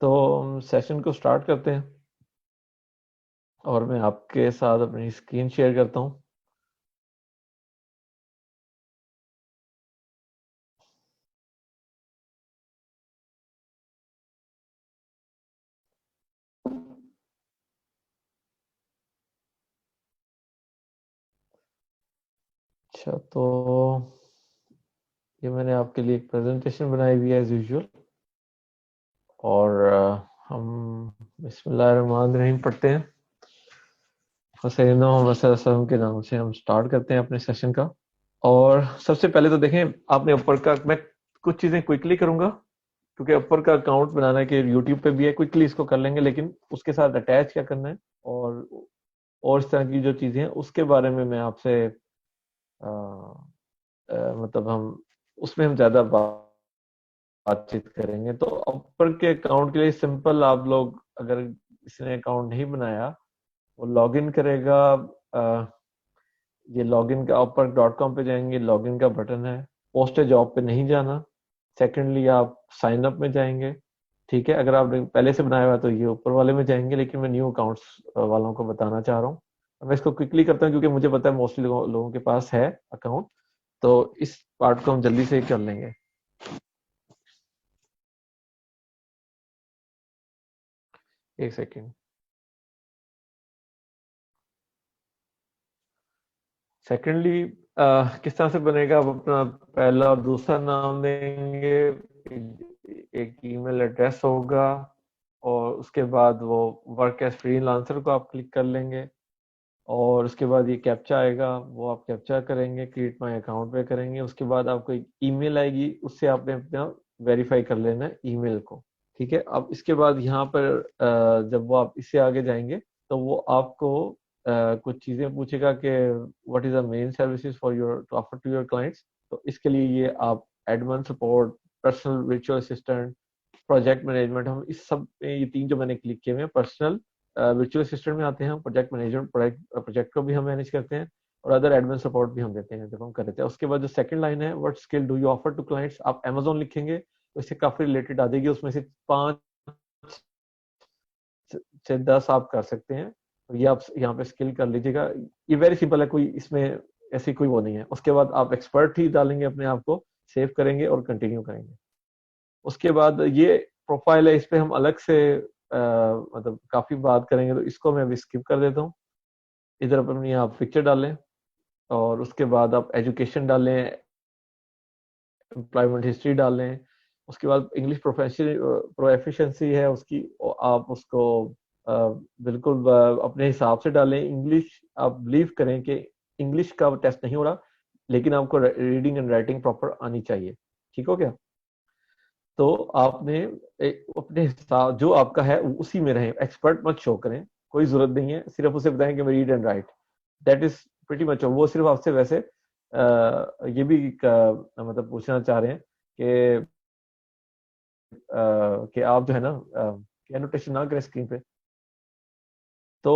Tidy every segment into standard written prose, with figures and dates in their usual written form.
तो हम सेशन को स्टार्ट करते हैं और मैं आपके साथ अपनी स्क्रीन शेयर करता हूं। अच्छा, तो ये मैंने आपके लिए एक प्रेजेंटेशन बनाई हुई है एज यूजुअल। और हम बिस्मिल्लाहिर्रहमानिर्रहीम पढ़ते हैं। सैयदना मोहम्मद सल्लल्लाहु अलैहि वसल्लम के नाम से हम स्टार्ट करते हैं अपने सेशन का। और सबसे पहले तो देखें, आपने ऊपर का, मैं कुछ चीज़ें क्विकली करूंगा क्योंकि ऊपर का अकाउंट बनाना के यूट्यूब पे भी है, क्विकली इसको कर लेंगे, लेकिन उसके साथ अटैच क्या करना है और इस तरह की जो चीज़ें हैं उसके बारे में मैं आपसे मतलब हम उसमें हम ज़्यादा बातचीत करेंगे। तो ऊपर के अकाउंट के लिए सिंपल, आप लोग अगर किसी ने अकाउंट नहीं बनाया, वो लॉगिन करेगा। अ, ये लॉगिन का ऊपर .com पे जाएंगे, लॉगिन का बटन है। पोस्टेज जॉब पे नहीं जाना। सेकेंडली आप साइन अप में जाएंगे। ठीक है, अगर आपने पहले से बनाया हुआ है तो ये ऊपर वाले में जाएंगे, लेकिन मैं न्यू अकाउंट्स वालों को बताना चाह रहा हूँ। मैं इसको क्विकली करता हूँ क्योंकि मुझे पता है मोस्टली लोगों के पास है अकाउंट। तो इस पार्ट को हम जल्दी से ही कर लेंगे। एक सेकेंड। सेकेंडली किस तरह से बनेगा, आप अपना पहला और दूसरा नाम देंगे। एक ईमेल एड्रेस होगा और उसके बाद वो वर्क एज फ्रीलांसर को आप क्लिक कर लेंगे। और उसके बाद ये कैप्चा आएगा, वो आप कैप्चा करेंगे, क्रिएट माय अकाउंट पे करेंगे। उसके बाद आपको एक ईमेल आएगी, उससे आपने अपना वेरीफाई कर लेना है ईमेल को। ठीक है, अब इसके बाद यहाँ पर जब वो आप इससे आगे जाएंगे तो वो आपको कुछ चीजें पूछेगा कि what is the main services for your to offer to your clients. तो इसके लिए ये आप admin support, personal virtual assistant, project management, हम इस सब में ये तीन जो मैंने क्लिक किए हुए हैं, पर्सनल वर्चुअल असिस्टेंट में आते हैं। प्रोजेक्ट मैनेजमेंट, प्रोजेक्ट को भी हम मैनेज करते हैं और अदर एडमिन सपोर्ट भी हम देते हैं जब हम कर देते हैं। उसके बाद जो सेकंड लाइन है, what skill do you offer to clients, आप अमेजोन लिखेंगे तो इससे काफी रिलेटेड आ जाएगी। उसमें से 5 से 10 आप कर सकते हैं। तो ये आप यहाँ पे स्किल कर लीजिएगा। ये वेरी सिंपल है, कोई इसमें ऐसी कोई वो नहीं है। उसके बाद आप एक्सपर्ट ही डालेंगे अपने आप को, सेव करेंगे और कंटिन्यू करेंगे। उसके बाद ये प्रोफाइल है, इस पे हम अलग से मतलब काफी बात करेंगे, तो इसको मैं अभी स्किप कर देता हूँ। इधर अपनी आप पिक्चर डालें और उसके बाद आप एजुकेशन डालें, एम्प्लॉयमेंट हिस्ट्री डालें। उसके बाद इंग्लिश प्रोफेशन प्रोफिशिएंसी है उसकी, आप उसको बिल्कुल अपने हिसाब से डालें। इंग्लिश आप बिलीव करें कि इंग्लिश का टेस्ट नहीं हो रहा, लेकिन आपको रीडिंग एंड राइटिंग प्रॉपर आनी चाहिए। ठीक हो गया? तो आपने अपने हिसाब जो आपका है उसी में रहें, एक्सपर्ट मत शो करें, कोई जरूरत नहीं है। सिर्फ उसे बताएं कि मैं read and right, that is pretty much. वो सिर्फ आपसे वैसे ये भी मतलब पूछना चाह रहे हैं कि आप जो है ना एनोटेशन ना करें स्क्रीन पे। तो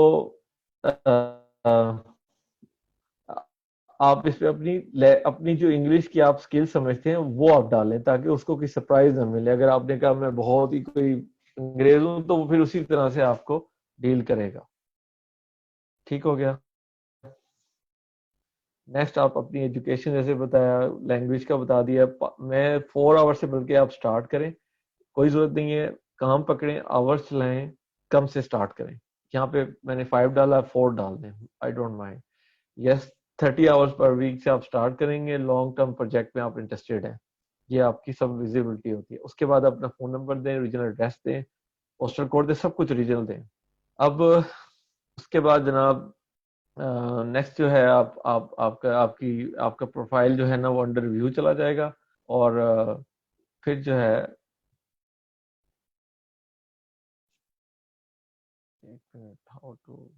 अ, आप इस पे अपनी जो इंग्लिश की आप स्किल समझते हैं वो आप डालें, ताकि उसको कोई सरप्राइज ना मिले। अगर आपने कहा मैं बहुत ही कोई अंग्रेज हूं, तो वो फिर उसी तरह से आपको डील करेगा। ठीक हो गया? नेक्स्ट, आप अपनी एजुकेशन जैसे बताया, लैंग्वेज का बता दिया। मैं 4 आवर से बल्कि आप स्टार्ट करें, कोई जरूरत नहीं है। काम पकड़ें, आवर्स चलाएं, कम से स्टार्ट करें। यहाँ पे मैंने 5 डाला, 4 डाल दें, I don't mind. Yes, 30 hours per week से आप स्टार्ट करेंगे। लॉन्ग टर्म प्रोजेक्ट में आप इंटरेस्टेड हैं, ये आपकी सब विजिबिलिटी होती है। उसके बाद अपना फोन नंबर दें, रीजनल एड्रेस दें, पोस्टल कोड दें, सब कुछ रीजनल दें। अब उसके बाद जनाब नेक्स्ट जो है, आप आपका प्रोफाइल जो है ना वो अंडर रिव्यू चला जाएगा। और फिर जो है, एक मिनट, हाउ टू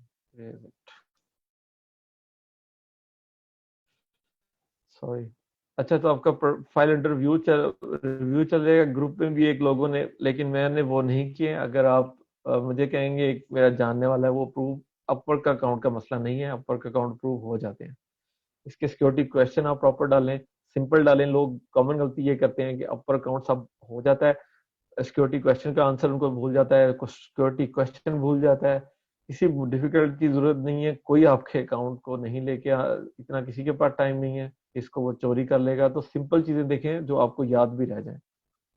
सॉरी। अच्छा, तो आपका प्रोफाइल इंटरव्यू रिव्यू चल जाएगा। ग्रुप में भी एक लोगों ने, लेकिन मैंने वो नहीं किए। अगर आप मुझे कहेंगे, एक मेरा जानने वाला है वो प्रूव, अपर का अकाउंट का मसला नहीं है, अपर का अकाउंट प्रूव हो जाते हैं। इसके सिक्योरिटी क्वेश्चन आप प्रॉपर डालें, सिंपल डालें। लोग कॉमन गलती ये करते हैं कि अपर अकाउंट सब हो जाता है, सिक्योरिटी क्वेश्चन का आंसर उनको भूल जाता है, कुछ सिक्योरिटी क्वेश्चन भूल जाता है। किसी डिफिकल्ट की जरूरत नहीं है, कोई आपके अकाउंट को नहीं लेके इतना किसी के पास टाइम नहीं है इसको वो चोरी कर लेगा। तो सिंपल चीजें देखें जो आपको याद भी रह जाए,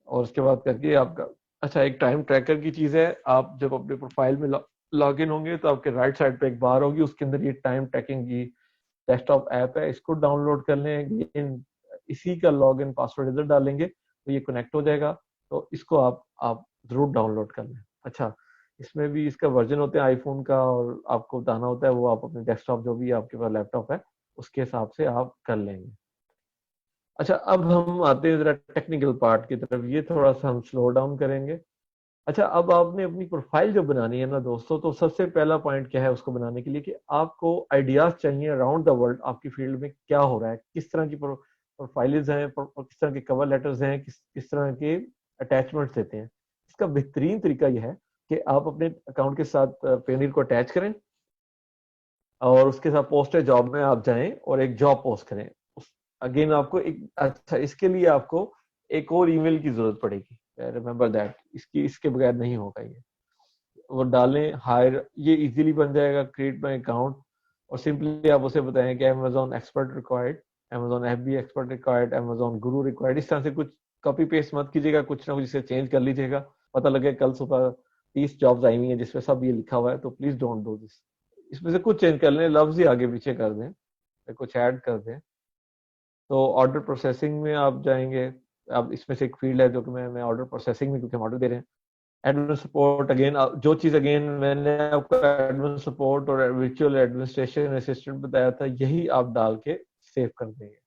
और उसके बाद करके आपका अच्छा एक टाइम ट्रैकर की चीज है। आप जब अपने प्रोफाइल में लॉग इन होंगे तो आपके राइट साइड पे एक बार होगी, उसके अंदर ये टाइम ट्रैकिंग की डेस्कटॉप ऐप है, इसको डाउनलोड कर लें। इसी का लॉग इन पासवर्ड इधर डालेंगे तो ये कनेक्ट हो जाएगा। तो इसको आप जरूर डाउनलोड कर लें। अच्छा, इसमें भी इसका वर्जन होते हैं आईफोन का, और आपको बताना होता है वो आप अपने डेस्कटॉप जो भी आपके पास लैपटॉप है उसके हिसाब से आप कर लेंगे। अच्छा, अब हम आते हैं जरा टेक्निकल पार्ट की तरफ, ये थोड़ा सा हम स्लो डाउन करेंगे। अच्छा, अब आपने अपनी प्रोफाइल जो बनानी है ना दोस्तों, तो सबसे पहला पॉइंट क्या है उसको बनाने के लिए कि आपको आइडियाज चाहिए अराउंड द वर्ल्ड, आपकी फील्ड में क्या हो रहा है, किस तरह की प्रोफाइल्स हैं, किस तरह के कवर लेटर्स हैं, किस तरह के अटैचमेंट्स देते हैं। इसका बेहतरीन तरीका यह है कि आप अपने अकाउंट के साथ पेनियर को अटैच करें, और उसके साथ पोस्ट जॉब में आप जाएं और एक जॉब पोस्ट करें। अगेन आपको एक अच्छा, इसके लिए आपको एक और ईमेल की जरूरत पड़ेगी, रिमेंबर दैट, इसके बगैर नहीं होगा ये। वो डालें हायर, ये इजीली बन जाएगा, क्रिएट माई अकाउंट, और सिंपली आप उसे बताएं कि Amazon expert required, Amazon FB expert required, Amazon गुरु रिक्वायर्ड। इस तरह से कुछ कॉपी पेस्ट मत कीजिएगा, कुछ ना कुछ इसे चेंज कर लीजिएगा। पता लगे कल सुबह 30 जॉब्स आई हुई हैं जिसमें सब ये लिखा हुआ है, तो प्लीज डोंट डू दिस। इसमें से कुछ चेंज कर लें, लफ्ज ही आगे पीछे कर दें, कुछ ऐड कर दें। तो ऑर्डर प्रोसेसिंग में आप जाएंगे, अब इसमें से एक फील्ड है जो कि मैं ऑर्डर प्रोसेसिंग में, क्योंकि हम ऑर्डर दे रहे हैं। एडमिन सपोर्ट, अगेन जो चीज अगेन मैंने आपको एडमिन सपोर्ट और वर्चुअल एडमिनिस्ट्रेशन असिस्टेंट बताया था, यही आप डाल के सेव कर देंगे।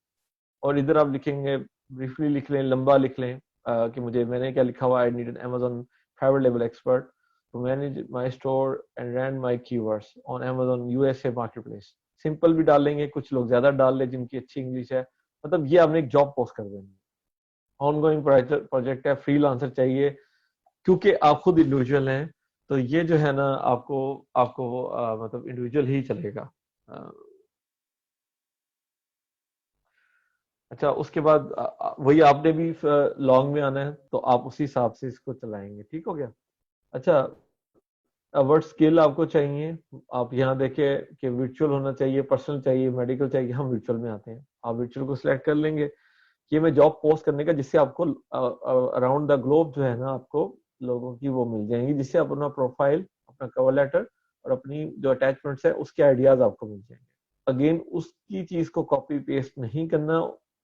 और इधर आप लिखेंगे, ब्रीफली लिख लें, लंबा लिख लें कि मैंने क्या लिखा हुआ, I need an Amazon private level expert to manage my store and run my keywords on Amazon USA marketplace. Simple भी डालेंगे, कुछ लोग ज्यादा डाल ले जिनकी अच्छी इंग्लिश है। मतलब ये आपने एक जॉब पोस्ट कर देनी है, ऑनगोइंग प्रोजेक्ट है, फ्रीलांसर चाहिए, क्योंकि आप खुद इंडिविजुअल हैं। तो ये जो है ना, आपको आपको मतलब इंडिविजुअल ही चलेगा। अ, अच्छा, उसके बाद वही आपने भी लॉन्ग में आना है, तो आप उसी हिसाब से इसको चलाएंगे। ठीक हो गया। अच्छा, वर्ड स्किल आपको चाहिए। आप यहाँ देखें कि वर्चुअल होना चाहिए, पर्सनल चाहिए, मेडिकल चाहिए। हम वर्चुअल में आते हैं, आप वर्चुअल को सिलेक्ट कर लेंगे कि मैं जॉब पोस्ट करने का, जिससे आपको अराउंड द ग्लोब जो है ना, आपको लोगों की वो मिल जाएंगी, जिससे आप अपना प्रोफाइल, अपना कवर लेटर और अपनी जो अटैचमेंट्स है उसके आइडियाज आपको मिल जाएंगे। अगेन उसकी चीज को कॉपी पेस्ट नहीं करना,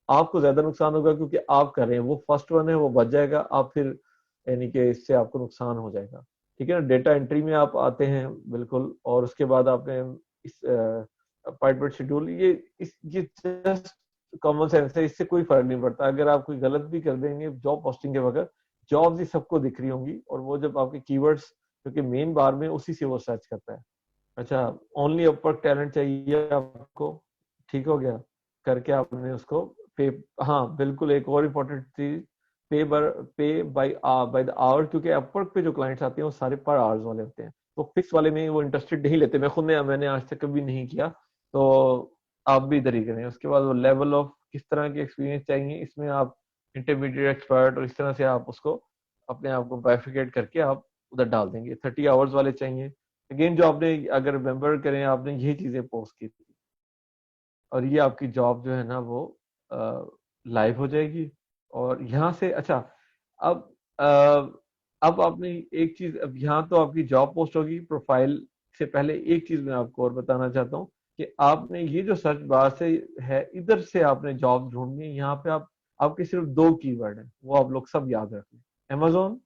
आपको ज्यादा नुकसान होगा क्योंकि आप कर रहे हैं। वो फर्स्ट वन है, वो बच जाएगा, आप फिर यानी कि इससे आपको नुकसान हो जाएगा। ठीक है ना। डेटा एंट्री में आप आते हैं बिल्कुल, और उसके बाद आपने इस अपॉइंटमेंट शेड्यूल, ये जस्ट कॉमन सेंस है, इससे कोई फर्क नहीं पड़ता। अगर आप कोई गलत भी कर देंगे जॉब पोस्टिंग के वक्त, जॉब्स ही सबको दिख रही होंगी, और वो जब आपके कीवर्ड्स, क्योंकि मेन बार में उसी से वो सर्च करता है। अच्छा, ओनली अपर टैलेंट चाहिए आपको। ठीक हो गया, करके आपने उसको पे, हाँ बिल्कुल, एक और इम्पोर्टेंट चीज, पे बाय द आवर, क्योंकि अपवर्क पे जो क्लाइंट्स आते हैं वो सारे पर आवर्स वाले होते हैं, तो फिक्स वाले में वो इंटरेस्टेड नहीं लेते। मैंने आज तक कभी नहीं किया, तो आप भी इधर ही करें। उसके बाद वो लेवल ऑफ किस तरह के एक्सपीरियंस चाहिए, इसमें आप इंटरमीडिएट, एक्सपर्ट, और इस तरह से आप उसको अपने आप को बाइफिकेट करके आप उधर डाल देंगे। 30 आवर्स वाले चाहिए। अगेन जो आपने, अगर रिमेम्बर करें, आपने यही चीजें पोस्ट की थी, और ये आपकी जॉब जो है ना वो लाइव हो जाएगी। और यहाँ से अच्छा, अब अब आपने एक चीज, अब यहाँ तो आपकी जॉब पोस्ट होगी। प्रोफाइल से पहले एक चीज मैं आपको और बताना चाहता हूँ कि आपने ये जो सर्च बार से है, इधर से आपने जॉब ढूंढनी है। यहाँ पे आपके सिर्फ दो कीवर्ड हैं, वो आप लोग सब याद रख लें, Amazon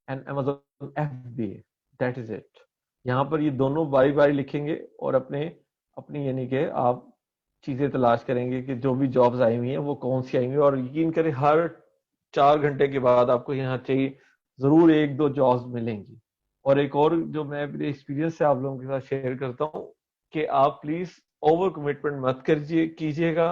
and Amazon FBA, that is it. यहाँ पर ये दोनों बारी बारी लिखेंगे, और अपने अपनी यानी कि आप चीजें तलाश करेंगे कि जो भी जॉब्स आई हुई हैं वो कौन सी आई हुई है। और यकीन करें, हर 4 घंटे के बाद आपको यहाँ चाहिए जरूर एक दो जॉब्स मिलेंगी। और एक और जो मैं अपने एक्सपीरियंस से आप लोगों के साथ शेयर करता हूँ, कि आप प्लीज ओवर कमिटमेंट मत कीजिएगा।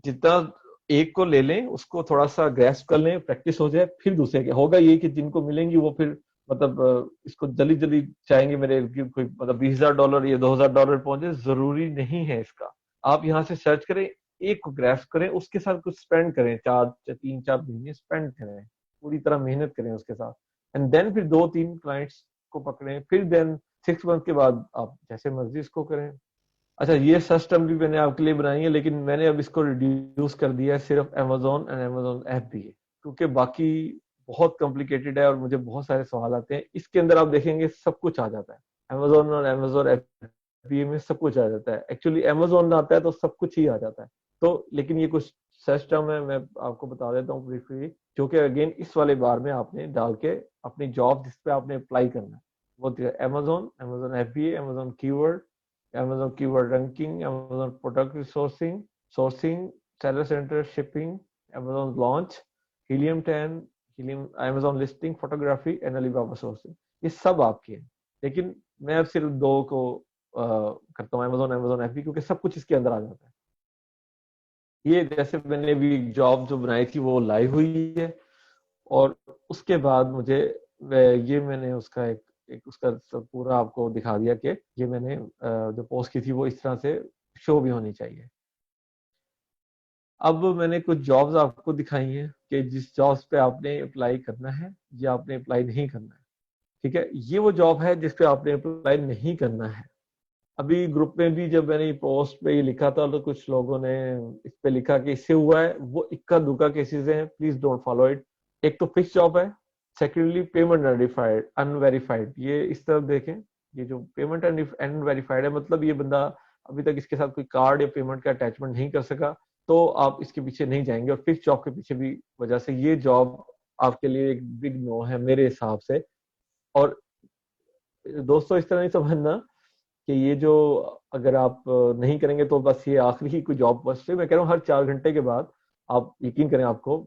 जितना एक को ले लें, उसको थोड़ा सा ग्रेस्प कर लें, प्रैक्टिस हो जाए, फिर दूसरे के होगा ये कि जिनको मिलेंगी वो फिर मतलब इसको जल्दी जल्दी चाहेंगे मेरे कोई, मतलब $20,000 या $2,000 पहुंचे, जरूरी नहीं है इसका। आप यहाँ से सर्च करें, एक को ग्रेस्प करें, उसके साथ कुछ स्पेंड करें, 3-4 महीने स्पेंड करें, पूरी तरह मेहनत करें उसके साथ। एंड देन फिर 2-3 क्लाइंट्स को पकड़ें, फिर देन 6 मंथ के बाद आप जैसे मर्जी इसको करें। अच्छा, ये सिस्टम भी मैंने आपके लिए बनाई है, लेकिन मैंने अब इसको रिड्यूस कर दिया है सिर्फ अमेजोन एंड अमेजोन ऐप भी है, क्योंकि बाकी बहुत कॉम्प्लिकेटेड है और मुझे बहुत सारे सवाल आते हैं। इसके अंदर आप देखेंगे सब कुछ आ जाता है, अमेजोन और अमेजोन ऐप में सब कुछ आ जाता है। एक्चुअली अमेजोन आता है तो सब कुछ ही आ जाता है। तो लेकिन ये कुछ सिस्टम है, मैं आपको बता देता हूँ ब्रीफली, जो कि अगेन इस वाले बार में आपने डाल के अपनी जॉब जिस पे आपने अप्लाई करना है वो Amazon, Amazon FBA, Amazon keyword, Amazon keyword ranking, Amazon product resourcing, sourcing, seller center, shipping, Amazon launch, Helium 10, Helium, Amazon listing, photography, and Alibaba sourcing. ये सब आपके हैं, लेकिन मैं अब सिर्फ 2 को करता हूँ, Amazon, Amazon FB, क्योंकि सब कुछ इसके अंदर आ जाता है। ये जैसे मैंने भी जॉब जो बनाई थी वो लाइव हुई है, और उसके बाद मुझे ये मैंने उसका एक उसका पूरा आपको दिखा दिया कि ये मैंने जो पोस्ट की थी वो इस तरह से शो भी होनी चाहिए। अब मैंने कुछ जॉब्स आपको दिखाई हैं कि जिस जॉब्स पे आपने अप्लाई करना है या आपने अप्लाई नहीं करना है। ठीक है, ये वो जॉब है जिस पे आपने अप्लाई नहीं करना है। अभी ग्रुप में भी जब मैंने पोस्ट पे ये लिखा था तो कुछ लोगों ने इस पे लिखा कि इससे हुआ है, वो इक्का दुक्का केसेस हैं, प्लीज डोंट फॉलो इट। एक तो फिक्स जॉब है, सेकेंडली पेमेंट अनवेरिफाइड। ये इस तरफ देखें, ये जो पेमेंट अनवेरिफाइड है, मतलब ये बंदा अभी तक इसके साथ कोई कार्ड या पेमेंट का अटैचमेंट नहीं कर सका, तो आप इसके पीछे नहीं जाएंगे। और फिक्स जॉब के पीछे भी वजह से ये जॉब आपके लिए एक बिग नो है मेरे हिसाब से। और दोस्तों इस तरह नहीं समझना कि ये जो अगर आप नहीं करेंगे तो बस ये आखिरी ही कोई जॉब, बस मैं कह रहा हूँ हर 4 घंटे के बाद आप यकीन करें, आपको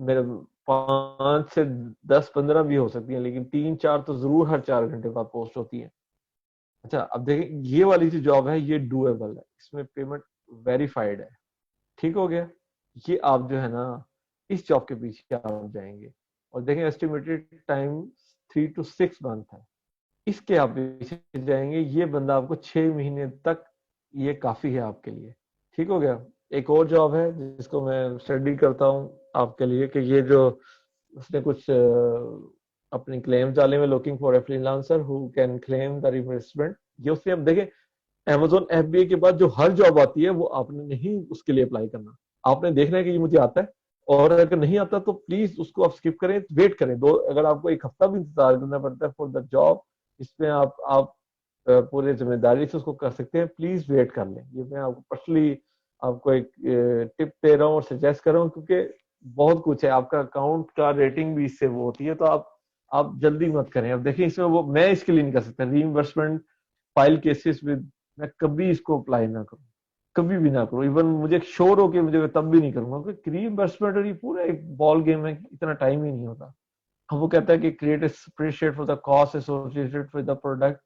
मेरे 5 से 10-15 भी हो सकती है, लेकिन 3-4 तो जरूर हर 4 घंटे बाद पोस्ट होती है। अच्छा, अब देखें ये वाली जो जॉब है ये डूएबल है, इसमें पेमेंट वेरीफाइड है। ठीक हो गया, ये आप जो है ना इस जॉब के पीछे आप जाएंगे और देखें एस्टिमेटेड टाइम 3 to 6 मंथ है, इसके आप पीछे जाएंगे, ये बंदा आपको 6 महीने तक ये काफी है आपके लिए। ठीक हो गया। एक और जॉब है जिसको मैं स्टडी करता हूँ आपके लिए कि ये जो उसने कुछ अपनी क्लेम्स डाले में, looking for a freelancer who can claim the reimbursement. ये उसने, अब देखें Amazon FBA के बाद जो हर जॉब आती है वो आपने नहीं उसके लिए अप्लाई करना, आपने देखना है कि ये मुझे आता है, और अगर नहीं आता तो प्लीज उसको आप स्किप करें, वेट करें। अगर आपको 1 हफ्ता भी इंतजार करना पड़ता है फॉर द जॉब, इसमें आप पूरे जिम्मेदारी से उसको कर सकते हैं, प्लीज वेट कर लें। ये मैं आपको पर्सनली आपको एक टिप दे रहा हूँ और सजेस्ट कर रहा हूँ, क्योंकि बहुत कुछ है, आपका अकाउंट का रेटिंग भी इससे वो होती है, तो आप जल्दी मत करें। अब देखिए इसमें वो मैं इसके लिए नहीं कर सकता, रीइंबर्समेंट फाइल केसेस विद, मैं कभी इसको अप्लाई ना करूं, कभी भी ना करूं। इवन मुझे श्योर हो कि मुझे तब भी नहीं करूंगा, क्योंकि रीइंबर्समेंट और ये पूरा एक बॉल गेम है, इतना टाइम ही नहीं होता। अब वो कहता है कि create a spreadsheet for the cost associated with the product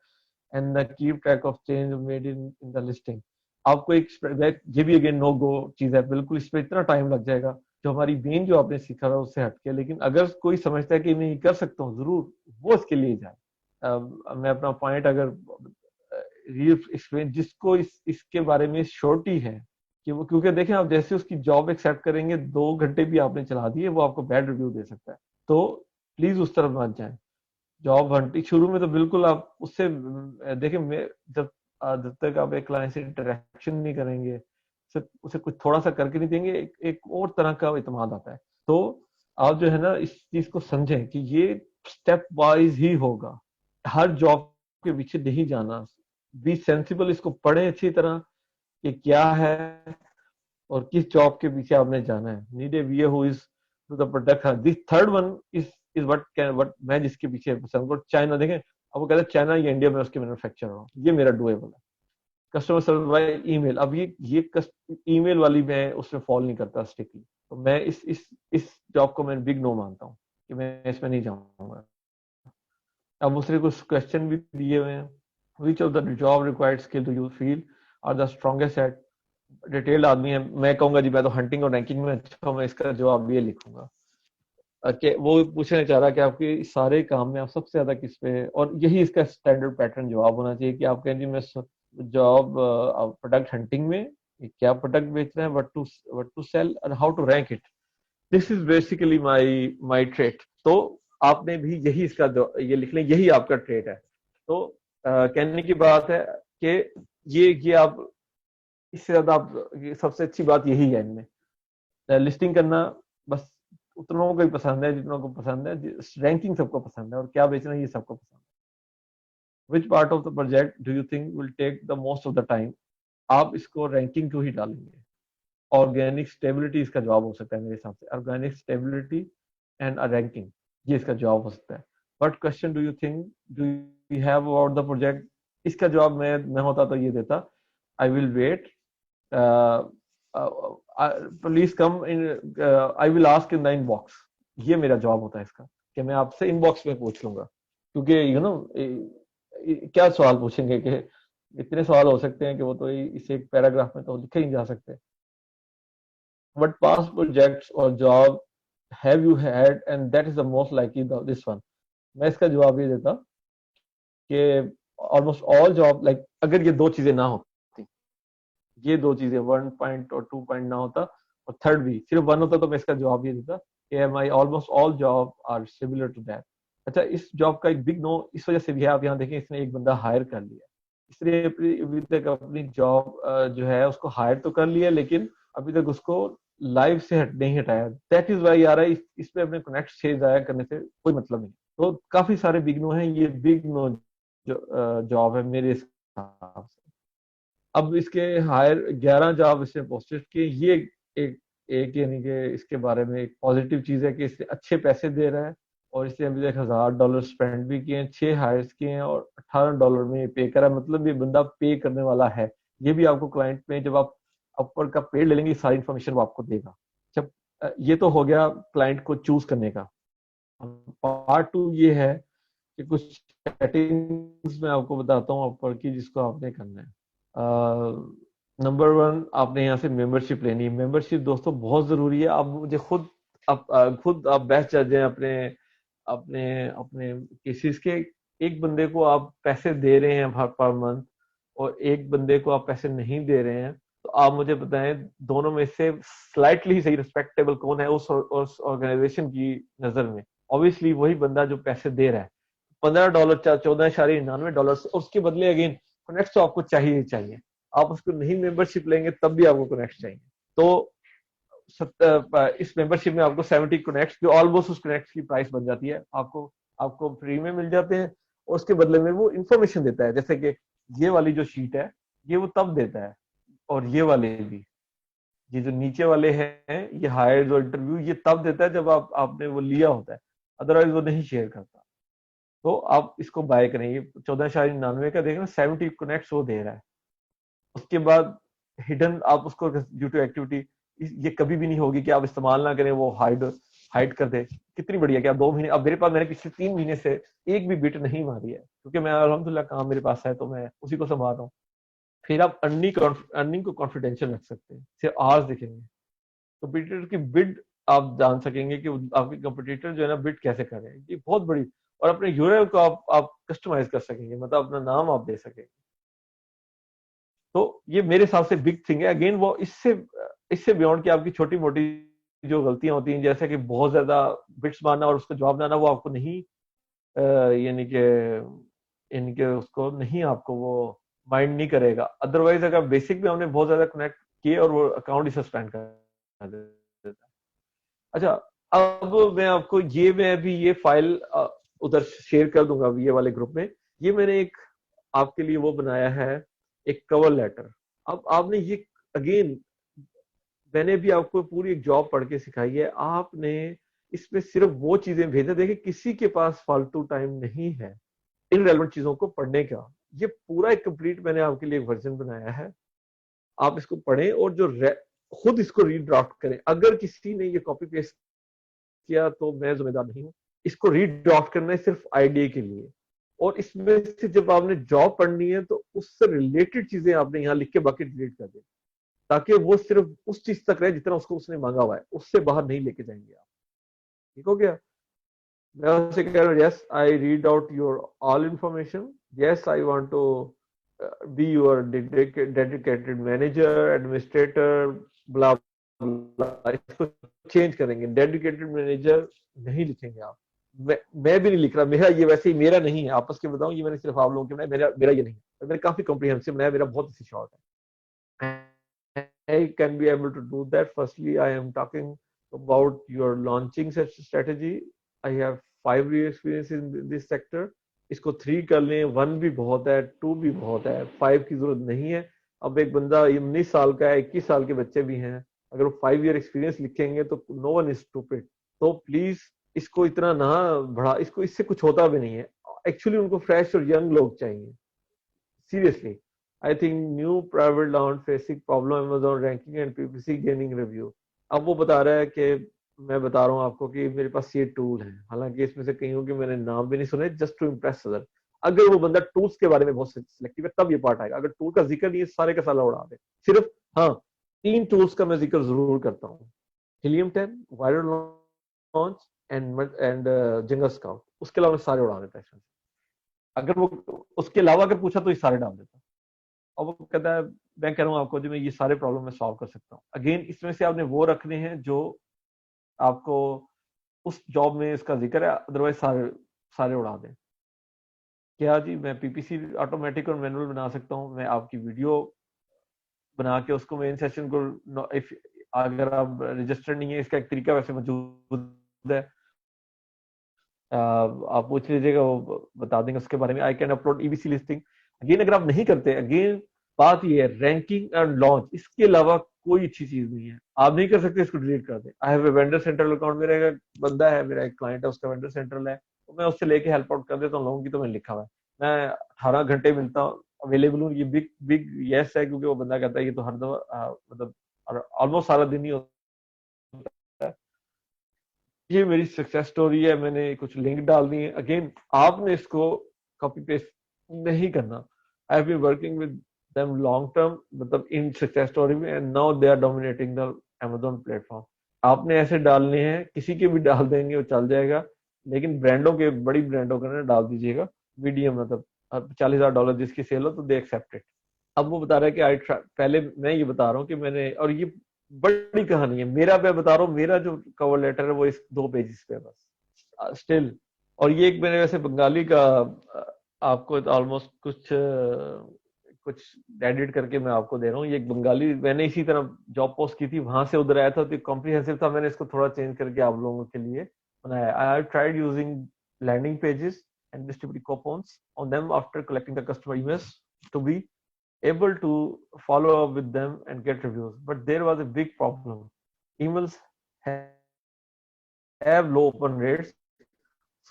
and the keep track of change made in the listing. आपको एक, ये भी अगेन नो गो चीज है, बिल्कुल इस पर इतना टाइम लग जाएगा जो हमारी मेन जो आपने सीखा था उससे हटके। लेकिन अगर कोई समझता है कि मैं ये कर सकता हूँ, जरूर वो इसके लिए जाए। मैं अपना पॉइंट अगर एक्सप्लेन, जिसको इसके बारे में श्योरिटी है कि वो, क्योंकि देखें आप जैसे उसकी जॉब एक्सेप्ट करेंगे 2 घंटे भी आपने चला दिए वो आपको बैड रिव्यू दे सकता है, तो प्लीज उस तरफ मत जाए। जॉब हंटिंग शुरू में तो बिल्कुल आप उससे देखें, जब तक आप एक क्लाइंट से इंटरेक्शन नहीं करेंगे, उसे कुछ थोड़ा सा करके नहीं देंगे, एक और तरह का इत्मीनान आता है। तो आप जो है ना इस चीज को समझें कि ये स्टेप वाइज ही होगा, हर जॉब के पीछे नहीं जाना। बी सेंसिबल, इसको पढ़ें अच्छी तरह कि क्या है और किस जॉब के पीछे आपने जाना है। Need a VA who is to the product. This third one is what मैं जिसके पीछे पसंद करूं। चाइना देखें, अब वो कहते हैं चाइना या इंडिया में उसके मैन्युफैक्चर हो, ये मेरा डुएबल है। कस्टमर सर्विस बाय ईमेल, अब ये ईमेल वाली मैं उसमें फॉल नहीं करता स्ट्रिक्टली, तो मैं इस जॉब को मैं बिग नो मानता हूँ कि मैं इसमें नहीं जाऊंगा। अब मुझसे कुछ क्वेश्चन भी दिए हुए हैं, which of the job required skill do you feel are the strongest at. Detailed आदमी है, मैं कहूंगा जी मैं तो हंटिंग और रैंकिंग में अच्छा हूं, मैं इसका जवाब ये लिखूंगा। वो पूछना चाह रहा है कि आपके सारे काम में आप सबसे ज्यादा किस पे, और यही इसका स्टैंडर्ड पैटर्न जवाब होना चाहिए कि आप कहें जी मैं जॉब प्रोडक्ट हंटिंग में, क्या प्रोडक्ट बेचना है, व्हाट टू सेल और how to rank it, this is basically my trait. तो आपने भी यही इसका ये लिख लें, यही आपका ट्रेड है। तो कहने की बात है कि ये आप इससे ज्यादा आप, सबसे अच्छी बात यही है इनमें लिस्टिंग करना। बस उतनों को ही पसंद है जितनों को पसंद है, रैंकिंग सबको पसंद है और क्या बेचना ये सबको पसंद है। Which part of the project do you think will take the most of the time? आप इसको रैंकिंग को ही डालेंगे। ऑर्गेनिक स्टेबिलिटी इसका जवाब हो सकता है मेरे हिसाब से, ऑर्गेनिक स्टेबिलिटी एंड रैंकिंग, ये इसका जवाब हो सकता है। What question do you think do you have about the project? इसका जवाब मैं होता तो ये देता, I will wait, please come in, I will ask in the inbox. ये मेरा जवाब होता है इसका, कि मैं आपसे इनबॉक्स में पूछ लूंगा। क्योंकि यू नो क्या सवाल पूछेंगे, कि इतने सवाल हो सकते हैं कि वो तो इस एक पैराग्राफ में तो लिखे ही जा सकते। What past projects or job have you had and that is the most likely this one? मैं इसका जवाब ये देता कि ऑलमोस्ट ऑल जॉब, लाइक अगर ये दो चीजें ना होती, ये दो चीजें 1 पॉइंट और 2 पॉइंट ना होता और थर्ड भी सिर्फ 1 होता, तो मैं इसका जवाब ये देता कि my almost all job are similar to that. अच्छा, इस जॉब का एक बिग नो इस वजह से भी है, आप यहाँ देखें इसने एक बंदा हायर कर लिया, इसलिए अभी तक अपनी जॉब जो है उसको हायर तो कर लिया, लेकिन अभी तक उसको लाइव से नहीं हटाया। दैट इज वाई यार, इसमें अपने कनेक्ट से जाया करने से कोई मतलब नहीं। तो काफी सारे बिग नो हैं, ये बिग नो जॉब है मेरे हिसाब से। अब इसके हायर 11 जॉब इसने पोस्टेड किए, ये एक एक यानी कि इसके बारे में एक पॉजिटिव चीज है कि इससे अच्छे पैसे दे रहा है, और इसने अभी तक $1000 स्पेंड भी किए हैं, 6 हायर्स किए हैं और $18 में पे करा, मतलब ये बंदा पे करने वाला है। ये भी आपको क्लाइंट में जब आप अपवर्ड का पेड ले लेंगे सारी इन्फॉर्मेशन वो आपको देगा। जब ये तो हो गया क्लाइंट को चूज करने का। पार्ट 2 ये है कि कुछ सेटिंग्स मैं आपको बताता हूँ अपवर्ड की, जिसको आपने करना है। नंबर 1, आपने यहाँ से मेंबरशिप लेनी है। मेंबरशिप दोस्तों बहुत जरूरी है। आप मुझे खुद आप बेस्ट जज हैं अपने अपने अपने केसेस के। एक बंदे को आप पैसे दे रहे हैं पर मंथ, और एक बंदे को आप पैसे नहीं दे रहे हैं, तो आप मुझे बताएं दोनों में से स्लाइटली सही रिस्पेक्टेबल कौन है उस ऑर्गेनाइजेशन की नजर में? ऑब्वियसली वही बंदा जो पैसे दे रहा है। $15, $14.99, और उसके बदले अगेन कनेक्ट तो आपको चाहिए ही चाहिए। आप उसको नहीं मेंबरशिप लेंगे तब भी आपको कनेक्ट चाहिए। तो इस मेंबरशिप में आपको 70 कनेक्ट, जो ऑलमोस्ट उस कनेक्ट की प्राइस बन जाती है, आपको आपको फ्री में मिल जाते हैं। और उसके बदले में वो इंफॉर्मेशन देता है, जैसे कि ये वाली जो शीट है ये वो तब देता है, और ये वाले भी, ये जो नीचे वाले हैं ये हायर जो इंटरव्यू, ये तब देता है जब आपने वो लिया होता है, अदरवाइज वो नहीं शेयर करता। तो आप इसको बाय करें, ये 14.99 का देखना, 70 कनेक्ट वो दे रहा है। उसके बाद हिडन आप उसको ड्यू टू एक्टिविटी, ये कभी भी नहीं होगी कि आप इस्तेमाल ना करें, वो हाइड कर दे। कितनी बढ़िया कि आप 2 महीने, अब मेरे पास मैंने पिछले 3 महीने से एक भी बिट नहीं मारी है, क्योंकि मैं अल्हम्दुलिल्लाह काम मेरे पास है तो मैं उसी को संभाल रहा हूँ। फिर आप अर्निंग को कॉन्फिडेंशियल रख सकते हैं, सिर्फ आवर्स दिखेंगे। कंपटीटर की बिड आप जान सकेंगे कि आपके कंपटीटर जो है ना बिड कैसे कर रहे हैं, ये बहुत बड़ी। और अपने यूआरएल को आप कस्टमाइज कर सकेंगे, मतलब अपना नाम आप दे सकेंगे। तो ये मेरे हिसाब से बिग थिंग है। अगेन वो इससे बियॉन्ड कि आपकी छोटी मोटी जो गलतियां होती हैं, जैसे कि बहुत ज्यादा बिट्स मारना और उसका जवाब ना आना, वो आपको नहीं यानी कि उसको नहीं, आपको वो माइंड नहीं करेगा। अदरवाइज अगर बेसिक में हमने बहुत ज्यादा कनेक्ट किए और वो अकाउंट ही सस्पेंड कर देता है। अच्छा, अब मैं भी ये फाइल उधर शेयर कर दूंगा ये वाले ग्रुप में। ये मैंने एक आपके लिए वो बनाया है, एक कवर लेटर। अब आपने ये अगेन, मैंने भी आपको पूरी एक जॉब पढ़ के सिखाई है, आपने इसमें सिर्फ वो चीजें भेजा। देखिए किसी के पास फालतू टाइम नहीं है इनरेलेवेंट चीजों को पढ़ने का। ये पूरा एक कंप्लीट मैंने आपके लिए एक वर्जन बनाया है, आप इसको पढ़ें और खुद इसको रीड्राफ्ट करें। अगर किसी ने ये कॉपी पेस्ट किया तो मैं जिम्मेदार नहीं हूँ। इसको रीड्राफ्ट करना है सिर्फ आइडिया के लिए, और इसमें से जब आपने जॉब पढ़नी है तो उससे रिलेटेड चीजें आपने यहाँ लिख के बाकी डिलीट कर दें, ताकि वो सिर्फ उस चीज तक रहे जितना उसको उसने मांगा हुआ है, उससे बाहर नहीं लेके जाएंगे आप। ठीक हो गया? मैं उससे कह रहा हूँ, yes I read out your all information, yes I want to be your dedicated manager administrator blah blah. इसको चेंज करेंगे, डेडिकेटेड मैनेजर नहीं लिखेंगे आप, मैं भी नहीं लिख रहा, मेरा ये वैसे ही मेरा नहीं है, आपस के बताऊं, ये मैंने सिर्फ आप लोगों के बनाया, मेरा मेरा ये नहीं है, मैंने काफी कॉम्प्रिहेंसिव बनाया, मेरा बहुत अच्छी शॉर्ट है। I can be able to do that. Firstly, I am talking about your launching such strategy. I have 5 year experience in this sector. इसको 3 कर लें, 1 भी बहुत है, 2 भी बहुत है, 5 की जरूरत नहीं है। अब एक बंदा 19 साल का है, 21 साल के बच्चे भी हैं, अगर वो 5 year एक्सपीरियंस लिखेंगे तो नो वन इज स्टूपिड। तो प्लीज इसको इतना ना बढ़ा, इसको इससे कुछ होता भी नहीं है। एक्चुअली उनको फ्रेश और यंग लोग चाहिए, seriously. I think new private launch facing problem Amazon ranking and PPC gaining review। अब वो बता रहा है कि मैं बता रहा हूँ आपको कि मेरे पास ये टूल है, हालांकि इसमें से कहीं हो कि मैंने नाम भी नहीं सुने, जस्ट टू इम्प्रेस अदर। अगर वो बंदा टूल्स के बारे में बहुत सिलेक्टिव है तब ये पार्ट आएगा, अगर टूल का जिक्र नहीं है सारे का साला उड़ा दे। सिर्फ हाँ 3 टूल्स का मैं जिक्र जरूर करता हूँ, Helium 10, viral launch and jingle scout. उसके अलावा सारे उड़ा देता है। अगर वो उसके अलावा अगर पूछा तो ये सारे डाल देता। और वो कहता है मैं कह रहा हूँ आपको जी मैं ये सारे प्रॉब्लम में सॉल्व कर सकता हूँ। अगेन इसमें से आपने वो रखने हैं जो आपको उस जॉब में इसका जिक्र है, अदरवाइज सारे सारे उड़ा दें। क्या जी मैं पीपीसी ऑटोमेटिक और मैनुअल बना सकता हूँ, मैं आपकी वीडियो बना के उसको मेन सेशन को इफ अगर आप रजिस्टर्ड नहीं है, इसका एक तरीका वैसे मौजूद है, आप पूछ लीजिएगा वो बता देंगे उसके बारे में। I can upload EBC listing. Again अगर आप नहीं करते, अगेन बात ये है रैंकिंग एंड लॉन्च, इसके अलावा कोई अच्छी चीज नहीं है। आप नहीं कर सकते, इसको डिलीट कर दे। I have a vendor central account, मेरा एक बंदा है, मेरा एक क्लाइंट है, उसका वेंडर सेंट्रल है, तो मैं उससे लेके हेल्प आउट कर देता हूँ लोगों की। तो मैंने लिखा हुआ है मैं 18 घंटे मिलता हूँ, अवेलेबल हूँ। ये बिग बिग यस है, क्योंकि वो बंदा कहता है ये तो हर दफा मतलब ऑलमोस्ट सारा दिन ही होता है। ये मेरी सक्सेस स्टोरी है, मैंने कुछ लिंक डाल दिए। अगेन आपने इसको कॉपी पेस्ट नहीं करना। I have been working with them long term, मतलब इन सक्सेस स्टोरी में, and now they are dominating the Amazon platform. आपने ऐसे डालने हैं, किसी के भी डाल देंगे वो चल जाएगा, लेकिन ब्रांडों के, बड़ी ब्रांडों का ना डाल दीजिएगा। मीडियम मतलब $40,000 जिसकी सेल हो तो दे एक्सेप्ट इट। अब वो बता रहा है कि पहले मैं ये बता रहा हूँ कि मैंने, और ये बड़ी कहानी है मेरा, मैं बता रहा हूँ मेरा जो कवर लेटर है वो इस 2 पेजेस पे बस स्टिल। और ये एक मैंने वैसे बंगाली का आपको ऑलमोस्ट कुछ एडिट करके मैं आपको दे रहा हूँ। ये एक बंगाली मैंने इसी तरह जॉब पोस्ट की थी, वहां से उधर आया था, तो कॉम्प्रिहेंसिव था, मैंने इसको थोड़ा चेंज करके आप लोगों के लिए बनाया। I have tried using landing pages and distribute coupons on them after collecting the customer emails to be able to follow up with them and get reviews. But there was a big problem. Emails have low open rates,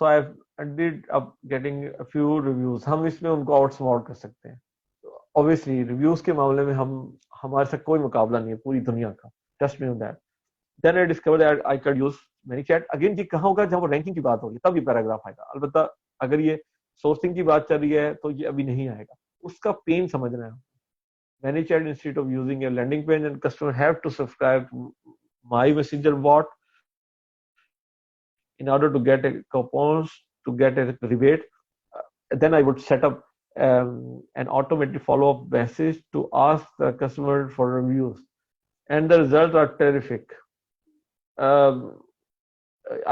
so I ended up getting a few reviews. हम इसमें उनको outsmart कर सकते हैं। Obviously reviews के मामले में हम, हमारे साथ कोई मुकाबला नहीं है पूरी दुनिया का, trust me on that. Then I discover that I can use ManyChat। Again ये कहाँ होगा जब रैंकिंग की बात होगी, तब ये पैराग्राफ आएगा। अलबत्ता अगर ये सोर्सिंग की बात चल रही है तो ये अभी नहीं आएगा, उसका पेन समझना है। ManyChat instead of using a landing page and customer have to subscribe to my messenger bot in order to get a coupons, to get a rebate. Then I would set up an automated follow-up message to ask the customer for reviews, and the results are terrific.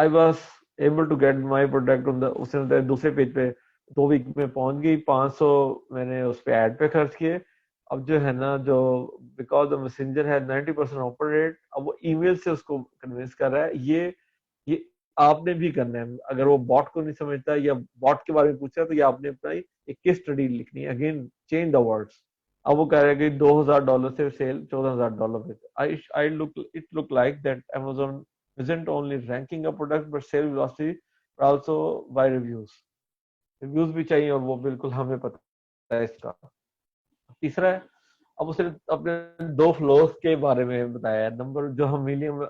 I was able to get my product on the, उसने दूसरे page पे 2 week में पहुंच गई। 500 मैंने उस पे add पे खर्च किए। अब जो है ना, जो बिकॉज द मैसेंजर है 90% ओपन रेट, अब वो ईमेल से उसको कन्विंस कर रहा है। ये आपने भी करना है। अगर वो बॉट को नहीं समझता या बॉट के बारे में पूछ रहा है, तो ये आपने अपना एक केस स्टडी लिखनी है। Again change the words. अब वो कह रहा है कि $2,000 से sale $14,000 I look it look like that Amazon isn't only ranking a product but sale velocity but also by reviews। Reviews भी चाहिए और वो बिल्कुल हमें पता है इसका। तीसरा है, अब उसने अपने 2 फ्लोस के बारे में बताया। नंबर जो हम मीडियम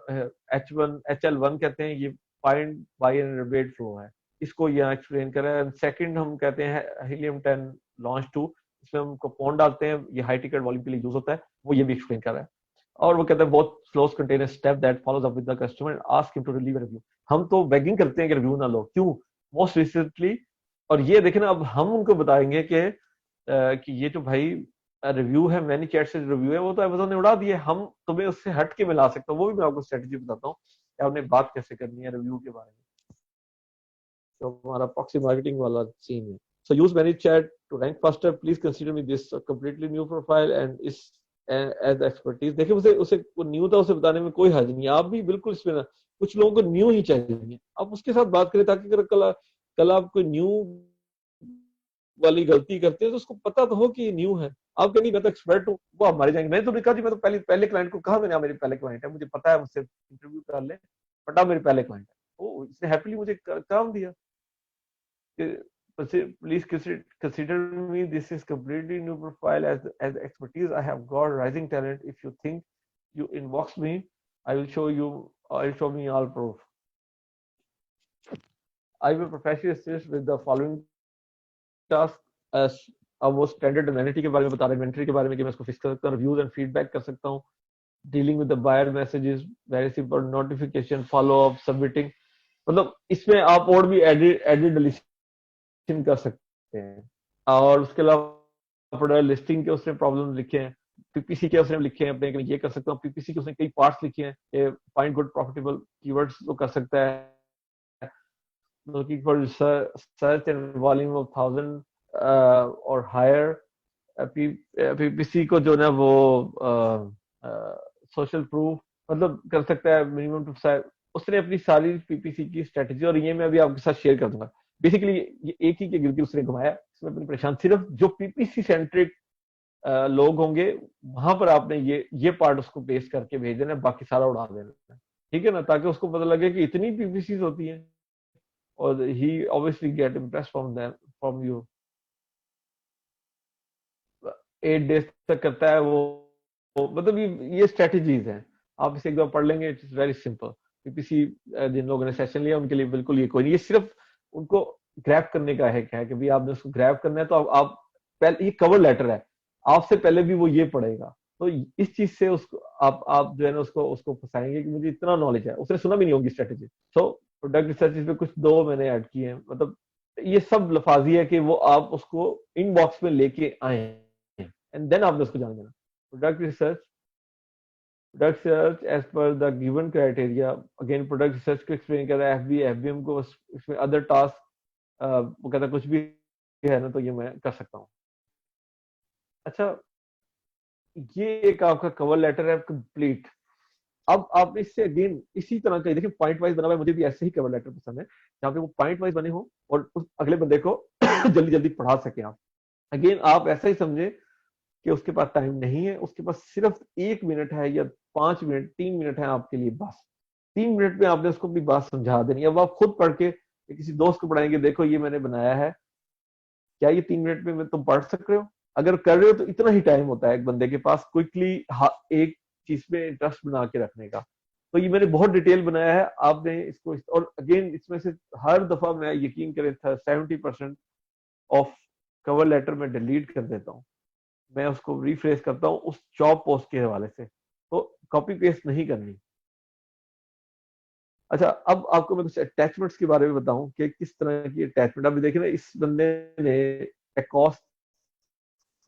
HL1 कहते हैं, ये find by and rebate flow है, इसको यहाँ एक्सप्लेन करा है। सेकंड हम कहते हैं Helium 10 लॉन्च 2, इसमें हम कूपन डालते हैं, ये हाई टिकट वॉल्यूम के लिए यूज होता है, वो ये भी एक्सप्लेन कर रहा है। और वो कहता है both flows contain a step that follows up with the customer and ask him to relieve review. हम तो बेगिंग करते हैं कि रिव्यू ना लो, क्यों? मोस्ट रिसेंटली, और ये देखें ना, अब हम उनको बताएंगे कि ये जो भाई रिव्यू है, ManyChat से रिव्यू है, वो तो Amazon ने उड़ा दिए, हम तुम्हें उससे हट के मिला सकते हो। वो भी मैं आपको स्ट्रेटेजी बताता हूँ कि आपने बात कैसे करनी है रिव्यू के बारे में। जो हमारा प्रॉक्सी मार्केटिंग वाला सीन है. So use ManyChat to rank faster. Please consider me this a completely new profile and is as expertise. देखिए उसे वो न्यू था, उसे बताने में कोई हर्ज नहीं है. आप भी बिल्कुल इसमें ना, कुछ लोगों को न्यू ही चाहिए, आप उसके साथ बात करें ताकि अगर कल आप कोई न्यू वाली गलती करते हैं तो उसको पता तो हो कि न्यू है. आप कहेंगे मैं तो एक्सपर्ट हूँ, वो आप मारे जाएंगे. मैंने तो कहा जी, मैं तो पहले क्लाइंट को कहा मैंने, मेरे पहले क्लाइंट है, मुझे पता है, मुझसे इंटरव्यू कर ले, बट आप मेरे पहले क्लाइंट है. वो इसने हैप्पीली मुझे काम दिया. Please consider me. This is completely new profile as expertise. I have got rising talent. If you think you inbox me, I will show you. I'll show me all proof. I will professionally assist with the following task as अब वो standard inventory के बारे में बता रहे हैं, inventory के बारे में कि मैं इसको फिक्स कर सकता हूँ, रिव्यूज एंड फीडबैक कर सकता हूँ, dealing with the buyer messages, very simple, notification, follow up, submitting. मतलब इसमें आप और भी एडिड डिलीशन कर सकते हैं. और उसके अलावा प्रोडक्ट लिस्टिंग के उसने प्रॉब्लम लिखे हैं, पीपीसी के उसने लिखे हैं अपने कि मैं ये कर सकता हूँ. पीपीसी के उसने कई पार्ट्स लिखे हैं, फाइंड गुड प्रॉफिटेबल कीवर्ड्स तो कर सकता है, looking for search and volume of 1,000 or higher. PPC को जो ना वो सोशल प्रूफ मतलब कर सकता है मिनिमम टू. उसने अपनी सारी पीपीसी की स्ट्रेटेजी, और ये मैं अभी आपके साथ शेयर कर दूंगा. बेसिकली ये एक ही के गिनती उसने घुमाया, इसमें अपनी परेशान. सिर्फ जो पीपीसी सेंट्रिक लोग होंगे वहां पर आपने ये पार्ट उसको पेश करके भेज देना, बाकी सारा उड़ा देना. ठीक है ना, ताकि उसको पता लगे कि इतनी पीपीसी होती हैं, और he obviously get impressed from you. 8 days तक करता है वो मतलब ये स्ट्रेटेजीज हैं, आप इसे एक बार पढ़ लेंगे. It's very simple. पीपीसी जिन लोगों ने सेशन लिया उनके लिए बिल्कुल ये कोई नहीं, ये सिर्फ उनको ग्रैब करने का है. क्या है कि भाई आपने उसको ग्रैब करना है, तो आप पहले, ये कवर लेटर है, आपसे पहले भी वो ये पढ़ेगा. तो इस चीज से उसको आप जो है ना उसको फंसाएंगे कि मुझे इतना नॉलेज है, उसने सुना भी नहीं होगी स्ट्रेटेजी. सो प्रोडक्ट रिसर्च पे कुछ दो मैंने ऐड किए हैं. मतलब ये सब लफाजी है कि वो आप उसको इनबॉक्स में लेके आए एंड देन आपने उसको जान देना. Product research as per the given criteria. Again product research को एक्सप्लेन कर रहा है, एफबीएम को इसमें अदर टास्क, वो कहता है कुछ भी है ना तो ये मैं कर सकता हूँ. अच्छा, ये एक आपका कवर लेटर है कंप्लीट. अब आप इससे अगेन इसी तरह का देखिए, पॉइंट वाइज बना हुआ है. मुझे भी ऐसे ही कवर लेटर पसंद है जहाँ पे वो पॉइंट वाइज बने हो और उस अगले बंदे को जल्दी जल्दी पढ़ा सके आप. अगेन आप ऐसा ही समझे कि उसके पास टाइम नहीं है, उसके पास सिर्फ 1 मिनट है या 5 मिनट, 3 मिनट है आपके लिए बस. 3 मिनट में आपने उसको अपनी बात समझा देनी. अब आप खुद पढ़ के किसी दोस्त को पढ़ाएंगे, देखो ये मैंने बनाया है, क्या ये 3 मिनट में तुम पढ़ सक रहे हो? अगर कर रहे हो तो इतना ही टाइम होता है एक बंदे के पास क्विकली एक चीज में इंटरेस्ट बना के रखने का. तो ये मैंने बहुत डिटेल बनाया है, आपने इसको. और अगेन इसमें से हर दफा मैं यकीन करें 70% ऑफ कवर लेटर में डिलीट कर देता हूँ. मैं उसको रिफ्रेश करता हूँ उस जॉब पोस्ट के हवाले से, तो कॉपी पेस्ट नहीं करनी. अच्छा, अब आपको मैं कुछ अटैचमेंट्स के बारे में बताऊं कि किस तरह की अटैचमेंट. अभी देखिए ना, इस बंदे ने एकॉस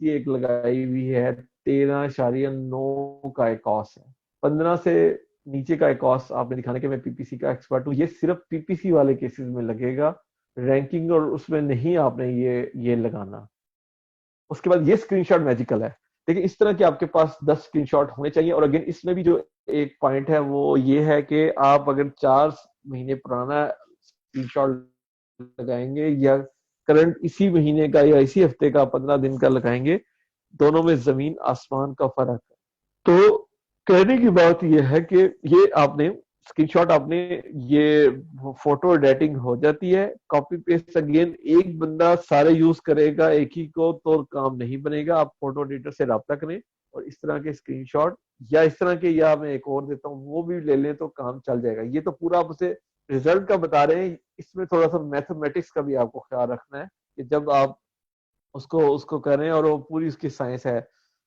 की एक लगाई हुई है, 13.9 का एकॉस है. 15 से नीचे का एकॉस आपने दिखाने के मैं पीपीसी का एक्सपर्ट हूँ. ये सिर्फ पीपीसी वाले केसेस में लगेगा, रैंकिंग और उसमें नहीं आपने ये लगाना. उसके बाद ये स्क्रीनशॉट मैजिकल है. देखिए इस तरह के आपके पास 10 स्क्रीनशॉट होने चाहिए. और अगेन इसमें भी जो एक पॉइंट है वो ये है कि आप अगर 4 महीने पुराना स्क्रीनशॉट लगाएंगे या करंट इसी महीने का या इसी हफ्ते का 15 दिन का लगाएंगे, दोनों में जमीन आसमान का फर्क है. तो कहने की बात यह है कि ये आपने स्क्रीनशॉट, आपने ये फोटो एडिटिंग हो जाती है, कॉपी पेस्ट अगेन एक बंदा सारे यूज करेगा एक ही को तो काम नहीं बनेगा. आप फोटो एडिटर से रब्ता करें और इस तरह के स्क्रीनशॉट या इस तरह के, या मैं एक और देता हूँ वो भी ले लें तो काम चल जाएगा. ये तो पूरा आप उसे रिजल्ट का बता रहे हैं, इसमें थोड़ा सा मैथमेटिक्स का भी आपको ख्याल रखना है कि जब आप उसको उसको करें और वो पूरी उसकी साइंस है.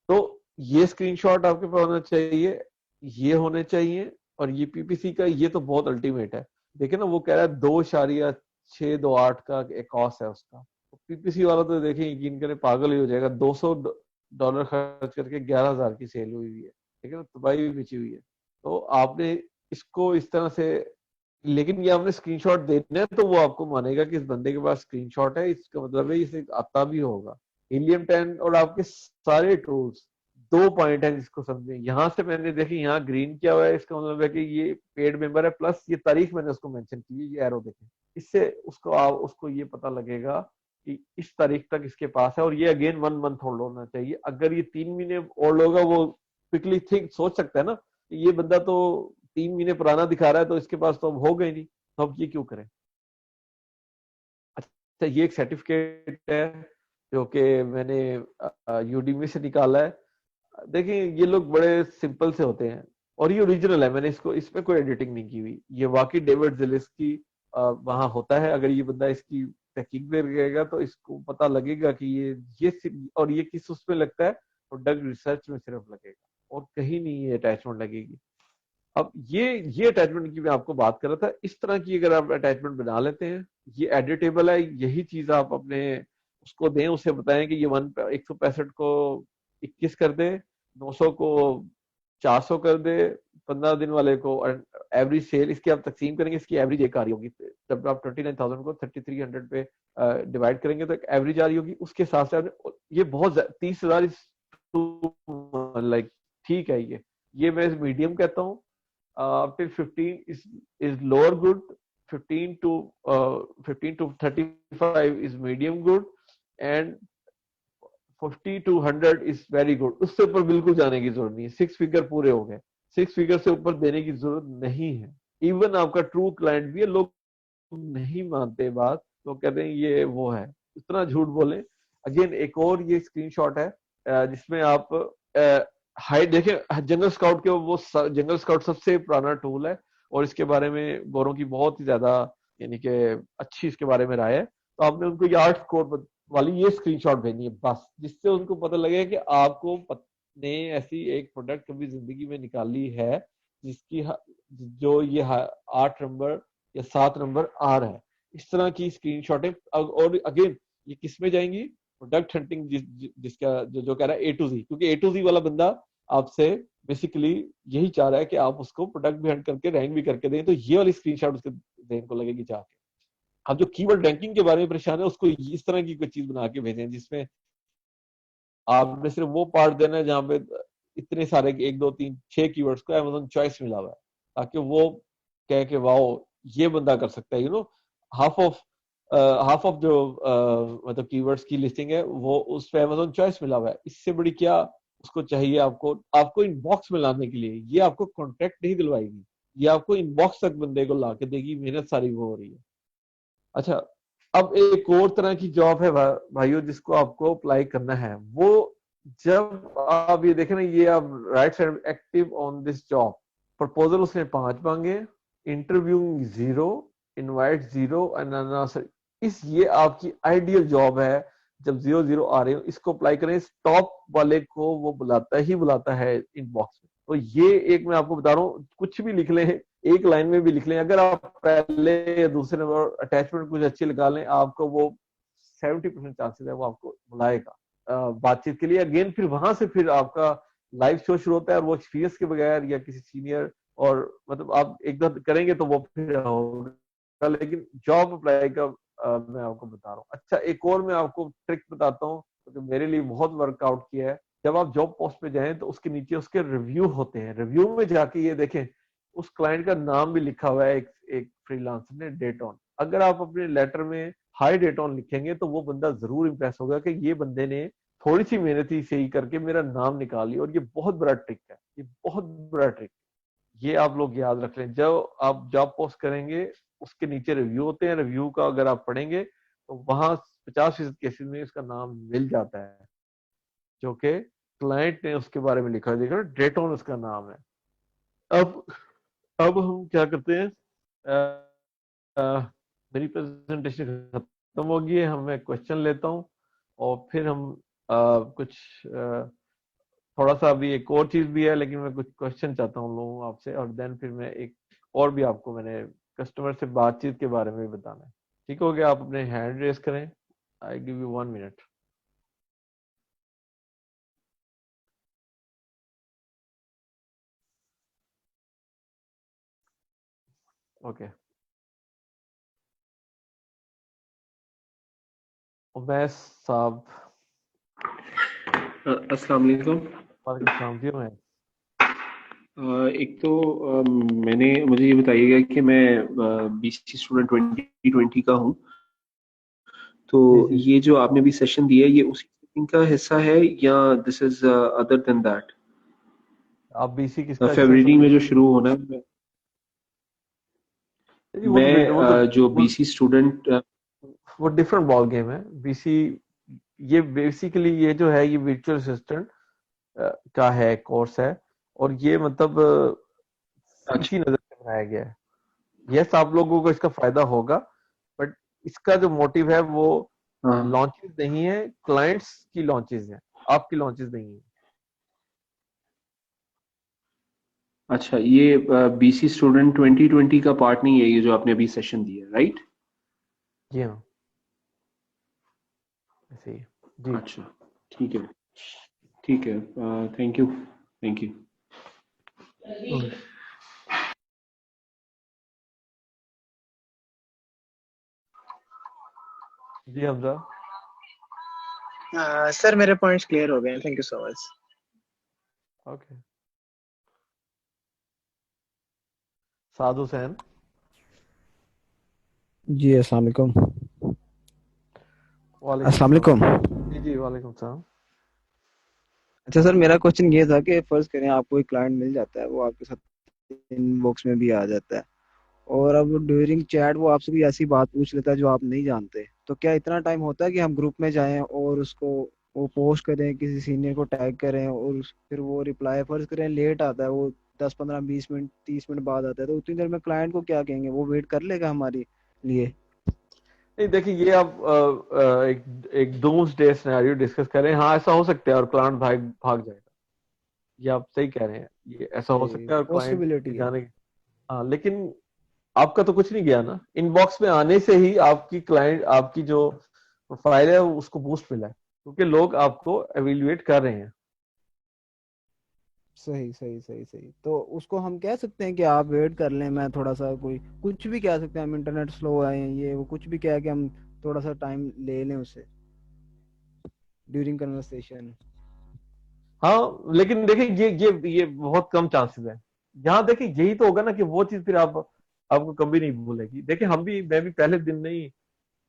तो ये स्क्रीनशॉट आपके पास होना चाहिए, ये होने चाहिए. और ये पीपीसी का ये तो बहुत अल्टीमेट है. देखिए ना, वो कह रहा है 2.628 का एक कॉस्ट है उसका. तो पीपीसी वाला तो देखें यकीन करें पागल ही हो जाएगा. $200 खर्च करके 11,000 की सेल हुई है. ठीक है ना, तबाही भी बिची हुई है. तो आपने इसको इस तरह से लेकिन ये आपने स्क्रीनशॉट देना है तो वो आपको मानेगा कि इस बंदे के पास स्क्रीनशॉट है, इसका मतलब है इसे आता भी होगा। हीलियम 10 और आपके सारे टूल्स, 2 पॉइंट है जिसको समझे। यहाँ से मैंने देखी, यहाँ ग्रीन किया हुआ है, इसका मतलब है कि ये पेड मेंबर है, प्लस ये तारीख मैंने उसको मेंशन की है, ये एरो देखें। इससे उसको उसको ये पता लगेगा कि इस तारीख तक इसके पास है, और ये अगेन 1 मंथ होल्ड होना चाहिए। अगर ये 3 महीने होल्ड होगा, वो क्विकली थिंक सोच सकता है ना, ये बंदा तो 3 महीने पुराना दिखा रहा है, तो इसके पास तो अब हो गई नहीं, तो अब ये क्यों करें। अच्छा, ये एक सर्टिफिकेट है जो कि मैंने यूडीमी से निकाला है। देखिए ये लोग बड़े सिंपल से होते हैं, और ये ओरिजिनल है, मैंने इसको, इसमें कोई एडिटिंग नहीं की हुई। ये वाकई डेविड ज़िलिस्की वहां होता है। अगर ये बंदा इसकी तहकीक में रहेगा तो इसको पता लगेगा कि और ये किस उसमें लगता है, प्रोडक्ट रिसर्च में सिर्फ लगेगा, और कहीं नहीं ये अटैचमेंट लगेगी। अब ये अटैचमेंट की मैं आपको बात कर रहा था। इस तरह की अगर आप अटैचमेंट बना लेते हैं, ये एडिटेबल है, यही चीज आप अपने उसको दें, उसे बताएं कि ये 165 को 21 कर दे, 900 को 400 कर दे, 15 दिन वाले को एवरेज सेल इसकी आप तकसीम करेंगे, इसकी एवरेज एक आ रही होगी। जब आप 29,000 को 3300 पे डिवाइड करेंगे तो एक एवरेज आ रही होगी, उसके हिसाब से ये बहुत 30,000 लाइक ठीक है। ये मैं मीडियम कहता हूँ। Till 15 is lower good. 15 to 35 is medium good, and 50 to 100 is very good. उससे ऊपर बिल्कुल जाने की जरूरत नहीं है, 6 फिगर पूरे हो गए। 6 फिगर से ऊपर देने की जरूरत नहीं है। इवन आपका ट्रू क्लाइंट भी है, लोग नहीं मानते बात, लोग कहते हैं ये वो है, इतना झूठ बोले। अगेन एक और ये स्क्रीनशॉट है जिसमें आप हाइट देखें, जंगल स्काउट के वो जंगल स्काउट सबसे पुराना टूल है, और इसके बारे में गोरों की बहुत ही ज्यादा, यानी कि अच्छी इसके बारे में राय है। तो आपने उनको ये 8 स्कोर वाली ये स्क्रीनशॉट भेजनी है बस, जिससे उनको पता लगे कि आपको ने ऐसी एक प्रोडक्ट कभी जिंदगी में निकाली है जिसकी जो ये 8 नंबर या 7 नंबर आ रहा है। इस तरह की स्क्रीनशॉट है। और अगेन ये किस में जाएंगी, प्रोडक्ट हंटिंग, जिसका जो कह रहा है A to Z, क्योंकि A to Z वाला बंदा आपसे बेसिकली यही चाह रहा है कि आप उसको प्रोडक्ट भी हंट करके रैंक भी करके दें, तो ये वाली स्क्रीनशॉट उसके देन को लगेगी जाके। आप जो कीवर्ड रैंकिंग के बारे में परेशान है, उसको इस तरह की कोई चीज बना के भेजें जिसमें आपने सिर्फ वो पार्ट देना है जहां पे इतने सारे 1 2 3 6 कीवर्ड्स को अमेजोन चॉइस मिला हुआ है, ताकि वो कह के वाओ ये बंदा कर सकता है। हाफ ऑफ हाफ ऑफ जो मतलब कीवर्ड्स की लिस्टिंग है वो उस पे अमेजोन चॉइस मिला हुआ है। इससे बड़ी क्या उसको चाहिए, आपको आपको इनबॉक्स में लाने के लिए। ये आपको कॉन्ट्रैक्ट नहीं दिलवाएगी, ये आपको इनबॉक्स तक बंदे को ला के देगी, मेहनत सारी वो हो रही है। अच्छा, अब एक और तरह की जॉब है भाइयों जिसको आपको अप्लाई करना है। वो जब आप ये देखें ना, ये आप right side active on this job, proposal उसने 5 मांगे, इंटरव्यू 0, इनवाइट 0, आंसर। ये आपकी आइडियल जॉब है। जब 0 0 आ रहे हो, इसको अप्लाई करें। टॉप वाले को वो बुलाता ही बुलाता है इनबॉक्स में। तो ये एक मैं आपको बता रहा हूँ, कुछ भी लिख लें, एक लाइन में भी लिख लें, अगर आप पहले या दूसरे नंबर अटैचमेंट कुछ अच्छी लगा लें, आपको वो 70% चांसेस है वो आपको बुलाएगा बातचीत के लिए। अगेन फिर वहां से फिर आपका लाइव शो शुरू होता है, और वो एक्सपीरियंस के बगैर या किसी सीनियर, और मतलब आप एक दो करेंगे तो वो फिर होगा। लेकिन जॉब अप्लाई का मैं आपको बता रहा हूँ। अच्छा, एक और मैं आपको ट्रिक बताता हूँ, तो मेरे लिए बहुत वर्कआउट किया है। जब आप जॉब पोस्ट पे जाएं तो उसके नीचे उसके रिव्यू होते हैं, रिव्यू में जाके ये देखें उस क्लाइंट का नाम भी लिखा हुआ है, एक फ्रीलांसर ने, डेट ऑन। अगर आप अपने लेटर में हाई डेट ऑन लिखेंगे तो वो बंदा जरूर इंप्रेस होगा कि ये बंदे ने थोड़ी सी मेहनत ही सही करके मेरा नाम निकाल लिया। और ये बहुत बड़ा ट्रिक है, ये बहुत बड़ा ट्रिक। ये आप लोग याद रख लें, जब आप जॉब पोस्ट करेंगे उसके नीचे रिव्यू होते हैं। रिव्यू का अगर आप पढ़ेंगे तो वहां 50% केसेस में इसका नाम मिल जाता है, जो कि क्लाइंट ने उसके बारे में लिखा है, देखो डेट ऑन उसका नाम है। अब अब हम क्या करते हैं, मेरी प्रेजेंटेशन खत्म होगी है, हम मैं क्वेश्चन लेता हूँ, और फिर हम कुछ थोड़ा सा अभी एक और चीज भी है, लेकिन मैं कुछ क्वेश्चन चाहता हूँ लोगों आपसे, और देन फिर मैं एक और भी आपको मैंने कस्टमर से बातचीत के बारे में भी बताना है। ठीक हो गया, आप अपने हैंड रेस करें। I give you 1 minute. Okay. Umais साहब। अस्सलाम वालेकुम। वालेकुम सलाम जी। मैं एक तो मुझे ये बताइएगा कि मैं बीसी स्टूडेंट 2020 का हूँ। तो जी जी। ये जो आपने अभी सेशन दिया है ये उसी सेशन का हिस्सा है या this is other than that? आप बीसी किसका हिस्सा फरवरी समझ? में जो शुरू होना है। जी वो तो मैं जो वो, बीसी स्टूडेंट। वो डिफरेंट बॉल गेम है बीसी। ये बेसिकली ये जो है ये वर्चुअल असिस्टेंट का है कोर्स है। और ये मतलब अच्छा। इसी नजर से बनाया गया है। यस आप लोगों को इसका फायदा होगा, बट इसका जो मोटिव है वो हाँ। लॉन्चेस नहीं है, क्लाइंट्स की लॉन्चेस है, आपकी लॉन्चेस नहीं है। अच्छा, ये बीसी स्टूडेंट 2020 का पार्ट नहीं है ये जो आपने अभी सेशन दिया, राइट? जी हाँ, ऐसे ही जी। अच्छा, ठीक है। ठीक है। Thank you. Thank you. Okay. जी हमजा। सर मेरे पॉइंट्स क्लियर हो गए हैं, thank you so much. Okay. Sadhu Hussain. जी अस्सलाम वालेकुम। वालेकुम अस्सलाम सलाम। वालेकुम। जी जी वालेकुम सलाम। अच्छा सर, मेरा क्वेश्चन ये था कि फर्ज करें आपको एक क्लाइंट मिल जाता है, वो आपके साथ इनबॉक्स में भी आ जाता है, और अब ड्यूरिंग चैट वो आपसे कोई ऐसी बात पूछ लेता है जो आप नहीं जानते, तो क्या इतना टाइम होता है कि हम ग्रुप में जाएं और उसको वो पोस्ट करें, किसी सीनियर को टैग करें और फिर वो रिप्लाई फर्ज करें लेट आता है, वो 10 15 20 मिनट 30 मिनट बाद आता है, तो उतनी देर में क्लाइंट को क्या कहेंगे, वो वेट कर लेगा हमारे लिए? नहीं देखिए ये आप एक एक डूम्सडे सिनेरियो डिस्कस करें। हाँ ऐसा हो सकता है और क्लाइंट भाग भाग जाएगा। ये आप सही कह रहे हैं, ये ऐसा हो सकता है और क्लाइंट के पॉसिबिलिटी है। जाने। हाँ लेकिन आपका तो कुछ नहीं गया ना, इनबॉक्स में आने से ही आपकी क्लाइंट आपकी जो प्रोफाइल है उसको बूस्ट मिला है, क्योंकि लोग आपको एवेल्युएट कर रहे हैं। सही सही सही सही, तो उसको हम कह सकते हैं कि आप वेट कर लें, मैं थोड़ा सा कोई कुछ भी कह सकते हैं, हम इंटरनेट स्लो है ये वो कुछ भी कह के हम थोड़ा सा टाइम ले लें उससे ड्यूरिंग कन्वर्सेशन। हाँ लेकिन देखिए ये बहुत कम चांसेस है। यहाँ देखिए यही तो होगा ना कि वो चीज फिर आप आपको कभी नहीं भूलेगी। देखिए मैं भी पहले दिन नहीं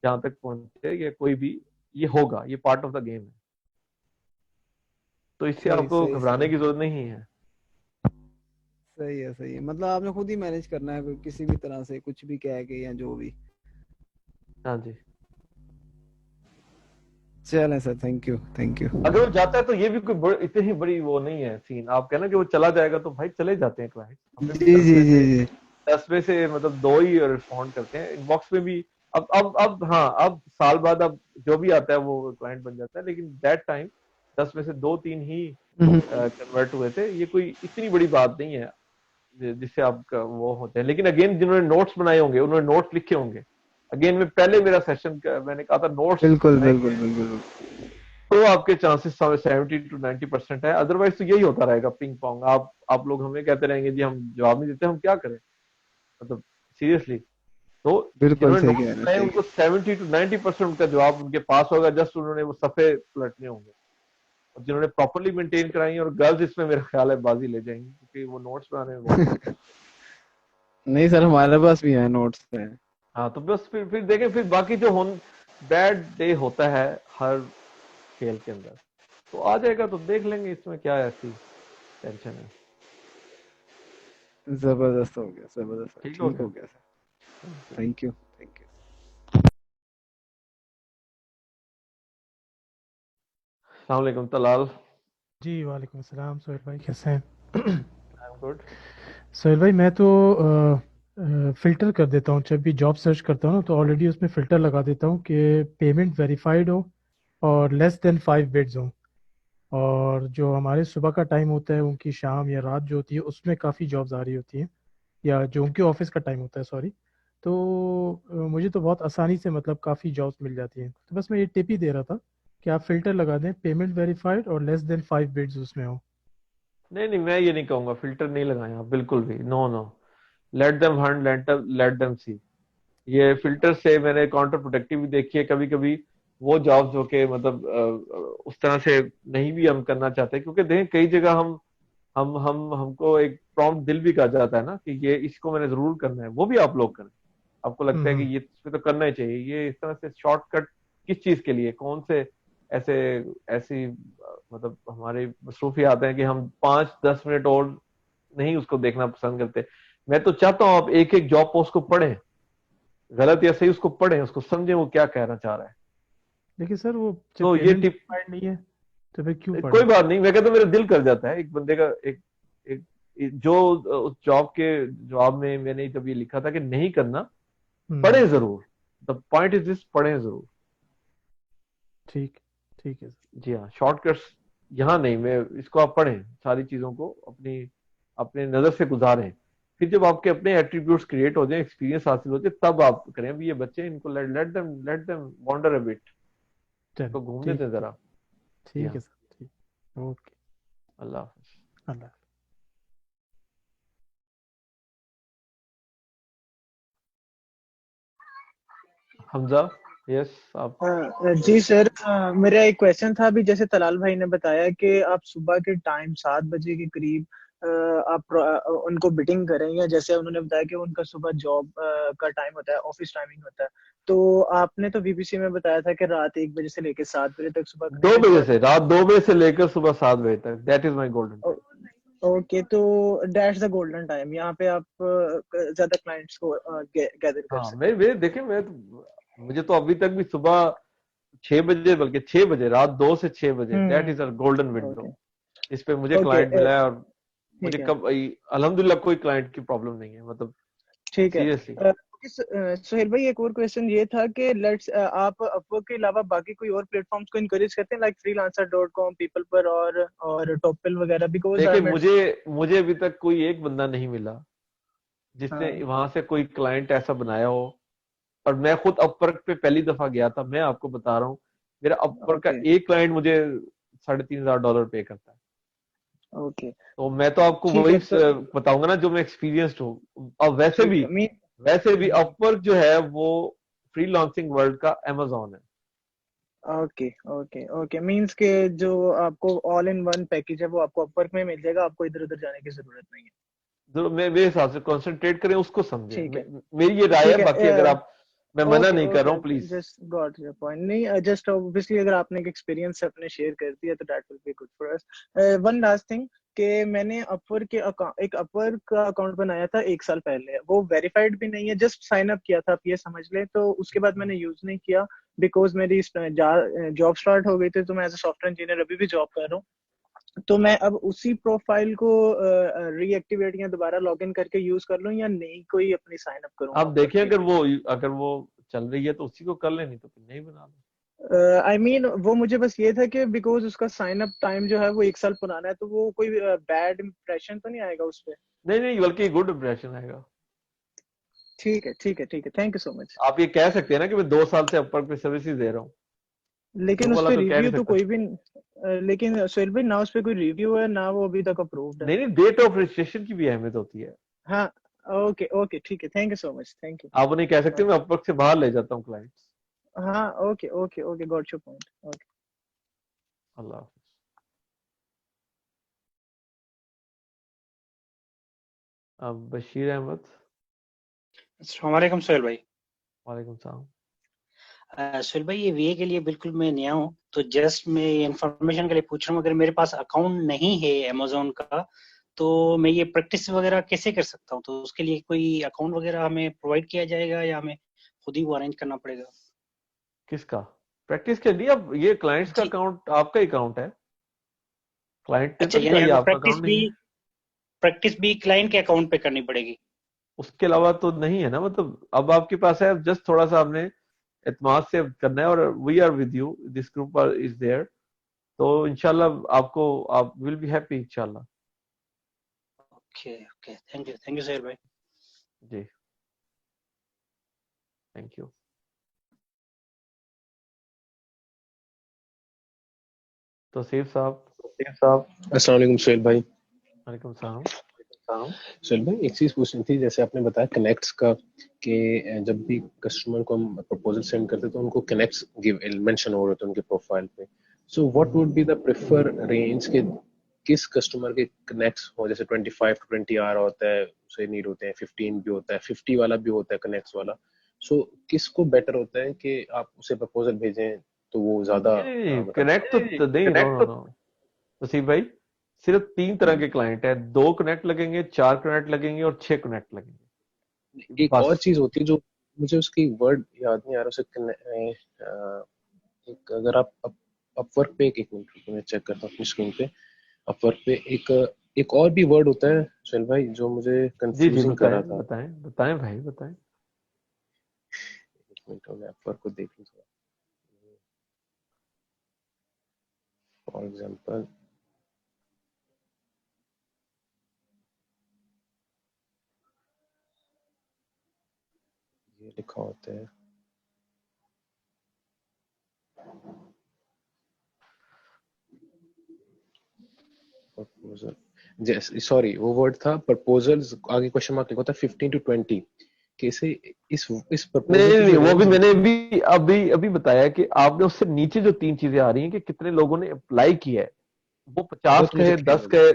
जहां तक पहुंचे या कोई भी, ये होगा, ये पार्ट ऑफ द गेम है। तो इससे सही आपको सही घबराने सही की जरूरत नहीं है। सही है, मतलब आपने खुद ही मैनेज करना है, कोई किसी भी तरह से कुछ भी कह के या जो भी। हाँ जी। चलें sir, thank you thank you. अगर वो जाता है तो ये भी इतनी ही बड़ी वो नहीं है सीन। आप कहना कि वो चला जाएगा तो भाई चले जाते हैं क्लाइंट, हमें भी जी दस जी में जी से जी। 10 में से मतलब दो ही रिस्पॉन्ड करते हैं इनबॉक्स में भी। अब हाँ अब साल बाद अब जो भी आता है वो क्लाइंट बन जाता है, लेकिन दैट टाइम 10 में से दो तीन ही कन्वर्ट हुए थे। ये कोई इतनी बड़ी बात नहीं है जिससे आपका वो होते हैं। लेकिन अगेन जिन्होंने नोट्स बनाए होंगे उन्होंने नोट्स लिखे होंगे। अगेन मैं पहले मेरा सेशन मैंने कहा था नोट्स बिल्कुल बिल्कुल बनाएंगे बिल्कुल। तो आपके चांसेस 70 to 90% है। अदरवाइज तो यही होता रहेगा पिंग पोंग। आप लोग हमें कहते रहेंगे जी हम जवाब नहीं देते, हम क्या करें मतलब सीरियसली। तो बिल्कुल जिन्होंने सही नोट्स कह रहे हैं, बनाए सही। उनको 70 to 90% उनका जवाब उनके पास होगा, जस्ट उन्होंने वो सफे पलटने होंगे। और जिन्होंने प्रॉपरली मेंटेन कराई और गर्ल्स इसमें मेरा ख्याल है बाजी ले जाएंगी, क्योंकि वो नोट्स बनाने में बहुत अच्छी। नहीं सर, हमारे पास भी है, नोट्स है। हाँ तो बस फिर देखें, फिर बाकी जो बैड डे होता है हर खेल के अंदर, तो आ जाएगा तो देख लेंगे, इसमें क्या ऐसी टेंशन है। जबरदस्त हो गया, जबरदस्त, ठीक हो ठीक गया। हो गया sir. Thank you. Thank you thank you. अस्सलाम वालेकुम तलाल। जी वालेकुम अस्सलाम। सोहेल भाई कैसे हैं? I am good. सोहेल भाई मैं तो फ़िल्टर कर देता हूँ जब भी जॉब सर्च करता हूँ ना, तो ऑलरेडी उसमें फ़िल्टर लगा देता हूँ कि पेमेंट वेरीफाइड हो और लेस देन 5 बिड्स हो। और जो हमारे सुबह का टाइम होता है उनकी शाम या रात जो होती है उसमें काफ़ी जॉब्स आ रही होती हैं, या जो उनके ऑफिस का टाइम होता है, सॉरी। तो मुझे तो बहुत आसानी से मतलब काफ़ी जॉब्स मिल जाती हैं, तो बस मैं ये टिप ही दे रहा था कि आप फ़िल्टर लगा दें पेमेंट वेरीफाइड और लेस देन 5 बिड्स उसमें हो। नहीं नहीं मैं ये नहीं कहूंगा, फिल्टर नहीं लगाए आप बिल्कुल भी, no no. Let them hunt, let them see. ये फिल्टर से मैंने काउंटर प्रोडक्टिव भी देखी है कभी कभी। वो जॉब जो कि मतलब उस तरह से नहीं भी हम करना चाहते, क्योंकि देखें कई जगह हम हमको एक प्रॉम्प्ट दिल भी कर जाता है ना कि ये इसको मैंने जरूर करना है, वो भी आप लोग करें। आपको लगता है कि ये इसमें तो करना ही चाहिए, ये इस तरह से शॉर्टकट किस चीज के लिए, कौन से ऐसे ऐसी मतलब हमारी मसरूफियात हैं कि हम 5-10 मिनट और नहीं उसको देखना पसंद करते। मैं तो चाहता हूँ आप एक एक जॉब पोस्ट को पढ़ें, गलत या सही उसको पढ़ें, उसको समझें वो क्या कहना चाह रहा है। लेकिन सर वो जब तो ये पेमेंट टिप, वेरीफाइड नहीं है तो फिर क्यों कोई पढ़े? बात नहीं, मैं कहता हूँ मेरा दिल कर जाता है एक बंदे का, एक जो उस जॉब के जवाब में मैंने जब ये लिखा था कि नहीं करना, हम्म। पढ़ें जरूर। द पॉइंट इज दिस, पढ़ें जरूर। ठीक ठीक है सर। जी हाँ, शॉर्टकट्स यहाँ नहीं, मैं इसको आप पढ़ें, सारी चीजों को अपनी अपने नजर से गुजारें। फिर जब आपके अपने एट्रीब्यूट्स क्रिएट हो जाए, एक्सपीरियंस हासिल हो जाए, तब आप करें। अभी ये बच्चे, इनको let them wander a bit, चलो इनको घूमने ठीक दें जरा। जी ठीक है हाँ, सर, ठीक। ओके। अल्लाह हाफिज। अल्लाह। हमजा, यस आप। जी सर, मेरा एक क्वेश्चन था। अभी जैसे तलाल भाई ने बताया कि आप सुबह के टाइम 7 बजे के करीब आप उनको बिटिंग करें, या जैसे उन्होंने बताया कि उनका सुबह जॉब का टाइम होता है, ऑफिस टाइमिंग होता है। तो आपने तो वीबीसी में बताया था कि रात 1 बजे से लेकर 7 बजे तक सुबह दो कनेक्टेड बजे कर। से रात 2 बजे से लेकर सुबह 7 बजे तक, that is my golden time. Okay, तो दैट्स द गोल्डन टाइम, यहाँ पे आप ज्यादा क्लाइंट्स को गैदर कर हाँ, सकते मैं देखे, मुझे तो अभी तक भी सुबह 6 बजे, बल्कि 6 बजे, रात 2 से 6 बजे, हैं। That is a golden okay window. इस पे मुझे ओके, क्लाइंट मिला है, और मुझे ठीक है कब अल्हम्दुलिल्लाह कोई क्लाइंट की प्रॉब्लम नहीं है, मतलब ठीक है। सीरियसली। सोहेल भाई, एक और क्वेश्चन ये था कि आप अपवर्क के अलावा बाकी कोई और प्लेटफॉर्म्स को इनकरेज करते हैं, लाइक freelancer.com, पीपल पर और टॉपल वगैरह, बिकॉज आई देखिए, मेट। मुझे अभी तक कोई एक बंदा नहीं मिला जिसने हाँ, वहां से कोई क्लाइंट ऐसा बनाया हो। और मैं खुद अपवर्क पे पहली दफा गया था, मैं आपको बता रहा हूँ, मेरा अपवर्क का ओके एक क्लाइंट मुझे $3,500 पे करता है। ओके, तो मैं तो आपको ठीक वही है। तो बताऊंगा ना जो मैं एक्सपीरियंस्ड हूँ। और ठीक है, मीन वैसे भी अपवर्क जो है वो फ्रीलांसिंग वर्ल्ड का अमेजोन है। ओके ओके ओके, मीन्स के जो आपको ऑल इन वन पैकेज है वो आपको अपवर्क में मिल जाएगा, आपको इधर उधर जाने की जरूरत नहीं है। जो मेरे हिसाब से कंसंट्रेट करें, उसको समझें। ठीक है मेरी ये राय है, ठीक है। बाकी अगर आप, मैं मना ओके नहीं कर रहा ओके हूँ, okay, please. Just got your point. नहीं, जस्ट ऑब्वियसली अगर आपने एक एक्सपीरियंस अपने शेयर कर दिया तो that will be good for us. One last thing, कि मैंने अपवर्क के एक अपवर्क का अकाउंट बनाया था 1 साल पहले, वो वेरीफाइड भी नहीं है, जस्ट साइन अप किया था, आप ये समझ लें। तो उसके बाद मैंने यूज नहीं किया, बिकॉज मेरी जॉब स्टार्ट हो गई थी, तो मैं एज अ सॉफ्टवेयर इंजीनियर अभी भी जॉब कर रहा हूँ। तो मैं अब उसी प्रोफाइल को रीएक्टिवेट या दोबारा लॉगिन करके यूज कर लूं, या नहीं कोई अपनी साइन अप करूं आप अपवर्क देखें, के लिए? अगर वो चल रही है तो उसी को कर लेनी, तो फिर नहीं बना लो। आई मीन वो मुझे बस ये था कि बिकॉज उसका साइन अप टाइम जो है वो 1 साल पुराना है, तो वो कोई बैड इंप्रेशन तो नहीं आएगा उस पर? नहीं नहीं, बल्कि गुड इंप्रेशन आएगा। ठीक है ठीक है ठीक है, थैंक यू सो मच। आप ये कह सकते हैं ना कि मैं 2 साल से अपवर्क पे सर्विसेज दे रहा हूँ, झूठ लेकिन उस वाला पे तो कह नहीं रिव्यू तो सकता। कोई भी लेकिन सोहेल भाई, ना उस पे कोई रिव्यू है ना वो अभी तक अप्रूव्ड है। नहीं नहीं, डेट ऑफ रजिस्ट्रेशन की भी अहमियत होती है। हाँ, ओके ओके, ठीक है, thank you so much, thank you. आप उन्हें कह सकते हैं मैं अपवर्क से बाहर ले जाता हूँ क्लाइंट्स। हाँ, okay okay okay, got your point, okay. अल्लाह हाफिज। अब बशीर अहमद। अस्सलाम वालेकुम सोहेल भाई। वालेकुम सलाम। सोहेल भाई, ये वीए के लिए बिल्कुल मैं नया हूँ, तो जस्ट मैं इंफॉर्मेशन के लिए पूछ रहा हूँ। अगर मेरे पास अकाउंट नहीं है अमेजोन का, तो मैं ये प्रैक्टिस वगैरह कैसे कर सकता हूँ? तो उसके लिए कोई अकाउंट वगैरह हमें प्रोवाइड किया जाएगा या हमें खुद ही वो अरेंज करना पड़ेगा? किसका? प्रैक्टिस के लिए अब ये क्लाइंट्स का जी, अकाउंट आपका ही अकाउंट है, क्लाइंट ने तो अच्छा, नहीं यानी कहा ये हमें आपका अकाउंट नहीं है। प्रैक्टिस भी क्लाइंट के अकाउंट पे करनी पड़ेगी? उसके अलावा तो नहीं है ना, मतलब अब आपके पास है, जस्ट थोड़ा सा हमने एतमाद से करना है, और we are with you, this group is there. तो इंशाल्लाह आपको, आप विल बी हैप्पी इंशाल्लाह। Okay okay, thank you Sohail भाई। जी, थैंक यू। तो सेफ साहब। अस्सलाम वालेकुम सोहेल भाई। वालेकुम सलाम। सुहेल भाई एक चीज पूछनी थी, जैसे आपने बताया कनेक्ट्स का कि जब भी कस्टमर को हम प्रपोजल सेंड करते तो उनको कनेक्ट्स गिव मेंशन हो रहे थे उनके प्रोफाइल पे। So what would be the prefer range के किस कस्टमर के कनेक्ट्स हो, जैसे 25 to 20 आ रहा होता है उसे नीड होते हैं, 15 भी होता है, 50 वाला भी होता है कनेक्ट्स वाला। सो किसको बेटर होता है कि आप उसे प्रपोजल भेजें तो वो ज्यादा मतलब कनेक्ट तो नहीं, नो नो नो वसीम भाई, सिर्फ 3 तरह के क्लाइंट है, 2 कनेक्ट लगेंगे, 4 कनेक्ट लगेंगे और 6 कनेक्ट लगेंगे एक और बस। चीज होती है जो मुझे उसकी वर्ड याद नहीं आ रहा उसे एक अगर आप अपवर्क पे एक मिनट रुको, मैं चेक करता हूँ अपनी स्क्रीन पे। अपवर्क पे एक और भी वर्ड होता है सुहेल भाई जो मुझे जी जी कंफ्यूजिंग कर रहा बताएं था। बताएं बताएं भाई बताएं। एक मिनट मैं अपवर्क को देख लूँ थोड़ा। फॉर एग्जांपल ये लिखा होता है प्रपोजल, जैसे सॉरी वो वर्ड था प्रपोजल्स, आगे क्वेश्चन मार्क लिखा होता है 15 to 20। कैसे इस प्रपोजल नहीं की नहीं जो वो भी रेंज मैंने भी अभी अभी बताया कि आपने उससे नीचे जो 3 चीजें आ रही हैं कि कितने लोगों ने अप्लाई किया है, वो वो 50 तो मुझे कहे क्लियर 10 है। कहे,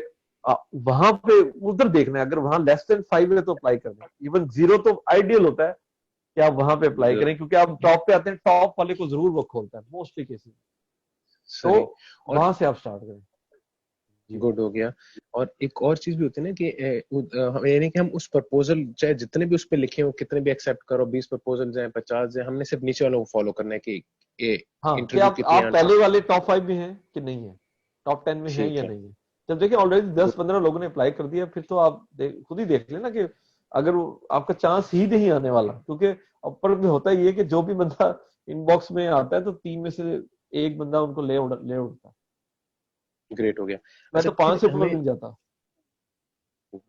वहां पे उधर देखना है। अगर वहां लेस देन 5 है तो अप्लाई कर दें, इवन 0 तो आइडियल होता है कि आप वहां पे अप्लाई करें, क्योंकि आप टॉप पे आते हैं, टॉप वाले को जरूर वो खोलता है मोस्टली केसेस। तो सही। और वहां से आप स्टार्ट करें जी। गुड हो गया। और एक और चीज भी होती है ना कि यानी कि हम उस प्रपोजल चाहे जितने भी उस पे लिखे हो, कितने भी एक्सेप्ट करो, 20 प्रपोजल जाए 50 जाए, हमने सिर्फ नीचे वालों को फॉलो करना है कि ये हाँ कि इंटरव्यू कितने आप आंसर। पहले वाले टॉप 5 में हैं कि नहीं है, टॉप 10 में है ठीक या है। नहीं है। जब देखिए ऑलरेडी गुड। 10-15 लोगों ने अप्लाई कर दिया, फिर तो आप खुद ही देख लेना कि अगर आपका चांस ही नहीं आने वाला, क्योंकि ऊपर में होता ही है कि जो भी बंदा इनबॉक्स में आता है तो 3 में से एक बंदा उनको ले उड़ता है। ग्रेट हो गया। मैं अच्छा तो 5 फिर से ऊपर हमें मिल जाता।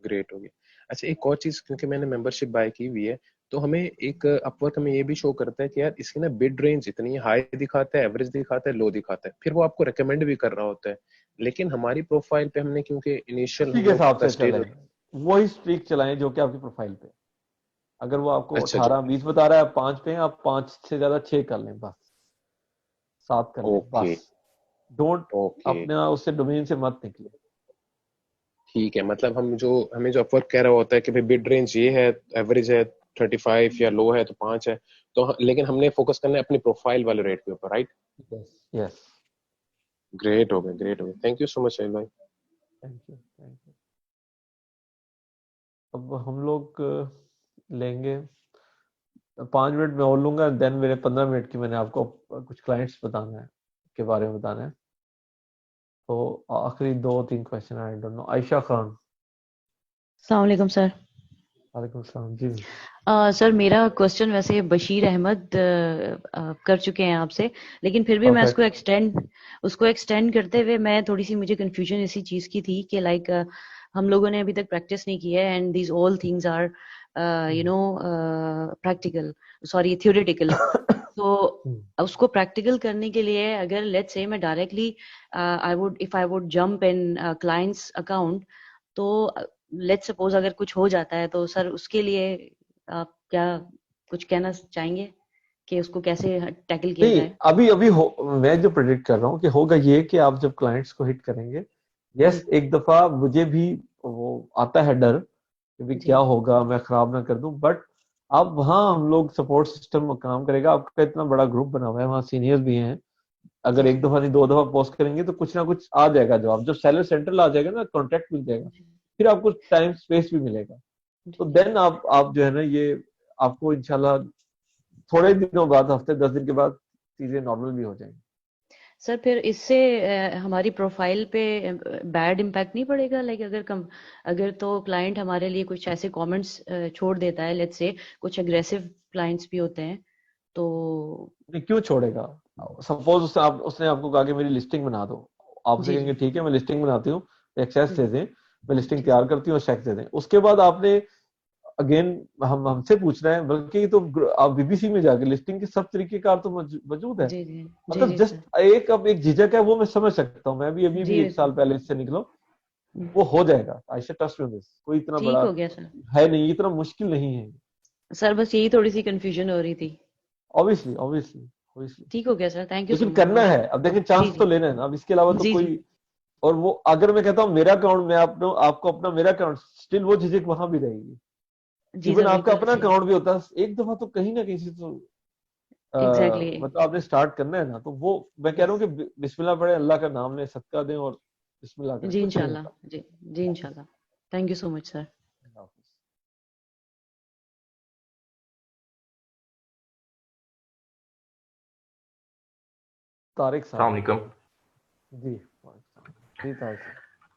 ग्रेट हो गया। अच्छा एक और चीज, क्योंकि मैंने मेंबरशिप बाय की हुई है तो हमें एक अपवर्क में ये भी शो करता है कि यार इसकी ना बिड रेंज इतनी हाई दिखाता है, एवरेज दिखाता है, लो दिखाता है, फिर वो आपको रेकमेंड भी कर रहा होता है। लेकिन हमारी प्रोफाइल पे हमने क्योंकि इनिशियल उसी हम के लोग हिसाब का से स्टेज। चलें, वही स्ट्रीक चलाएं जो कि आपकी प्रोफाइल पे। अगर वो आपको अच्छा जी। 18-20 बता रहा है, आप 5 पे हैं, आप 5 से ज्यादा 6 कर लें बस, 7 कर लें ओके। बस। डोंट ओके अपना उससे डोमेन से मत निकले। ठीक है, मतलब हमें जो अपवर्क कह रहा होता है कि भाई बिड रेंज ये है, एवरेज है 35 या लो है तो 5 है, तो लेकिन हमने फोकस करना है अपनी प्रोफाइल वाले रेट के ऊपर, राइट। Yes yes. ग्रेट हो गया, ग्रेट हो गया, थैंक यू सो मच साहिल भाई। Thank you thank you. अब हम लोग लेंगे 5 मिनट में और लूंगा, देन मेरे 15 मिनट की मैंने आपको कुछ क्लाइंट्स बताना है के बारे में बताना है। तो आखिरी 2-3 question, I don't know. Ayesha Khan. अस्सलाम वालेकुम सर। वालेकुम सलाम जी। सर मेरा क्वेश्चन वैसे बशीर अहमद कर चुके हैं आपसे, लेकिन फिर भी मैं परफेक्ट। उसको एक्सटेंड करते हुए मैं थोड़ी सी मुझे कंफ्यूजन इसी चीज की थी कि लाइक हम लोगों ने अभी तक प्रैक्टिस नहीं की है and these all things are practical, sorry theoretical. तो उसको प्रैक्टिकल करने के लिए अगर लेट्स से मैं directly if I would jump in clients account, तो लेट्स सपोज अगर कुछ हो जाता है तो सर उसके लिए आप क्या कुछ कहना चाहेंगे कि उसको कैसे टैकल किया नहीं, जाए? अभी अभी मैं जो प्रेडिक्ट कर रहा हूँ कि होगा ये कि आप जब क्लाइंट्स को हिट करेंगे, यस जी एक दफा मुझे भी वो आता है डर कि भी जी क्या होगा, मैं खराब ना कर दूं, बट अब वहाँ हम लोग सपोर्ट सिस्टम काम करेगा। आपका इतना बड़ा ग्रुप बना हुआ है, वहाँ सीनियर्स भी हैं। अगर जी एक दफा नहीं 2 दफा पोस्ट करेंगे तो कुछ ना कुछ आ जाएगा जवाब। जब सेलर सेंट्रल आ जाएगा ना, कॉन्ट्रैक्ट मिल जाएगा, जी फिर आपको टाइम स्पेस भी मिलेगा। जी तो जी। देन आप जो है ना, ये आपको इंशाल्लाह थोड़े दिनों बाद, हफ्ते 10 दिन के बाद चीजें नॉर्मल भी हो जाएंगी। सर फिर इससे हमारी प्रोफाइल पे बैड इम्पैक्ट नहीं पड़ेगा? लाइक अगर तो क्लाइंट हमारे लिए कुछ ऐसे कमेंट्स छोड़ देता है, लेट्स से कुछ एग्रेसिव क्लाइंट्स भी होते हैं, तो नहीं, क्यों छोड़ेगा? सपोज उसने आपको कहा कि मेरी लिस्टिंग बना दो, आपसे जी कहेंगे जी ठीक है मैं लिस्टिंग बनाती हूँ, एक्सेस दे दें, मैं लिस्टिंग जी तैयार करती हूँ और चेक दे दें। उसके बाद आपने अगेन हमसे पूछना है, बल्कि तो आप बीबीसी में जाके लिस्टिंग के सब तरीकेकार तो मौजूद है। जी जी जी मतलब जी जस्ट सर। अब एक झिझक है, वो मैं समझ सकता हूँ, मैं भी अभी जी भी 1 साल पहले इससे निकलो। वो हो जाएगा। आयशा ट्रस्ट मी दिस, कोई इतना ठीक बड़ा हो गया सर। है नहीं, इतना मुश्किल नहीं है। सर बस यही थोड़ी सी कंफ्यूजन हो रही थी। ऑब्वियसली ऑब्वियसली ऑब्वियसली, ठीक हो गया सर, थैंक यू सो लेकिन मच। करना है। अब देखें, जी चांस तो जी लेना है ना, अब इसके अलावा तो जी जी कोई। और वो अगर मैं कहता हूँ मेरा अकाउंट, मैं आपको अपना मेरा अकाउंट, स्टिल वो झिझक वहां भी रहेगी। जी इवन सर, आपका बिल्कुल अपना सही। अकाउंट भी होता है, एक दफा तो कहीं ना कहीं से तो एग्जैक्टली। मतलब आपने स्टार्ट करना है ना, तो वो मैं कह रहा हूँ कि बिस्मिल्लाह पढ़े, अल्लाह का नाम लें, सदका दें और बिस्मिल्लाह करें, जी कुछ नहीं इंशाल्लाह। होता। जी जी इंशाल्लाह। Thank you so much sir. Tariq अस्सलाम साहब। वालेकुम। जी जी तारिक साहब।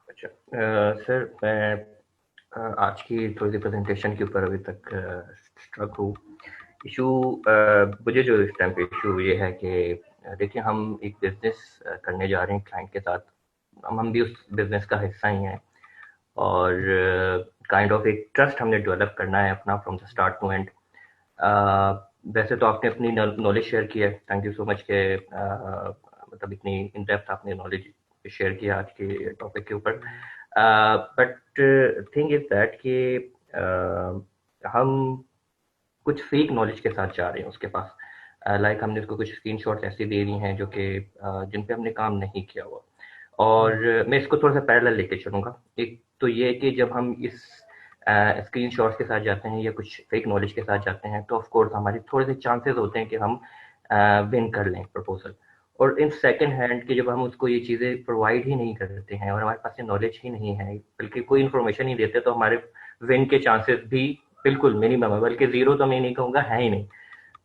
अच्छा सर, मैं आज की थोड़ी सी प्रेजेंटेशन के ऊपर अभी तक स्ट्रक हूँ। इशू मुझे जो इस टाइम पे इशू ये है कि देखिए, हम एक बिजनेस करने जा रहे हैं क्लाइंट के साथ। हम भी उस बिजनेस का हिस्सा ही हैं और काइंड ऑफ एक ट्रस्ट हमने डेवलप करना है अपना from the start to end. वैसे तो आपने अपनी नॉलेज शेयर की है, थैंक यू सो मच के मतलब इतनी इन डेप्थ आपने नॉलेज शेयर किया आज के टॉपिक के ऊपर। बट थिंग इज दैट कि हम कुछ फेक नॉलेज के साथ जा रहे हैं उसके पास। लाइक हमने उसको कुछ स्क्रीनशॉट्स ऐसी दे दी हैं जो कि जिन पे हमने काम नहीं किया हुआ। और मैं इसको थोड़ा सा पैरेलल लेके चलूँगा। एक तो ये है कि जब हम इस स्क्रीनशॉट्स के साथ जाते हैं या कुछ फेक नॉलेज के साथ जाते हैं, तो ऑफ कोर्स हमारे थोड़े से चांसेस होते हैं कि हम विन कर लें प्रपोजल। और इन सेकंड हैंड कि जब हम उसको ये चीज़ें प्रोवाइड ही नहीं करते हैं और हमारे पास ये नॉलेज ही नहीं है, बल्कि कोई इन्फॉर्मेशन नहीं देते, तो हमारे विन के चांसेस भी बिल्कुल मिनिमम है, बल्कि जीरो तो मैं नहीं कहूँगा, है ही नहीं।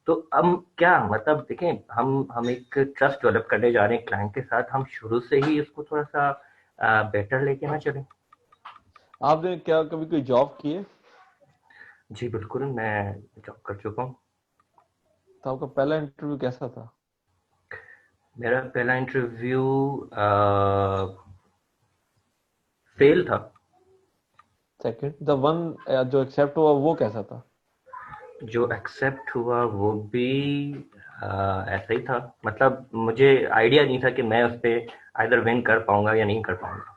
तो हम क्या मतलब देखें, हम एक ट्रस्ट डेवलप करने जा रहे हैं क्लाइंट के साथ, हम शुरू से ही इसको थोड़ा सा बेटर लेके ना चलें। आपने क्या कभी कोई जॉब की है? जी बिल्कुल, मैं जॉब कर चुका हूँ। तो आपका पहला इंटरव्यू कैसा था? मेरा पहला इंटरव्यू फेल था। सेकंड, द वन जो एक्सेप्ट हुआ वो कैसा था? जो एक्सेप्ट हुआ वो भी ऐसा ही था। मतलब मुझे आइडिया नहीं था कि मैं उस पर आइदर विन कर पाऊंगा या नहीं कर पाऊंगा।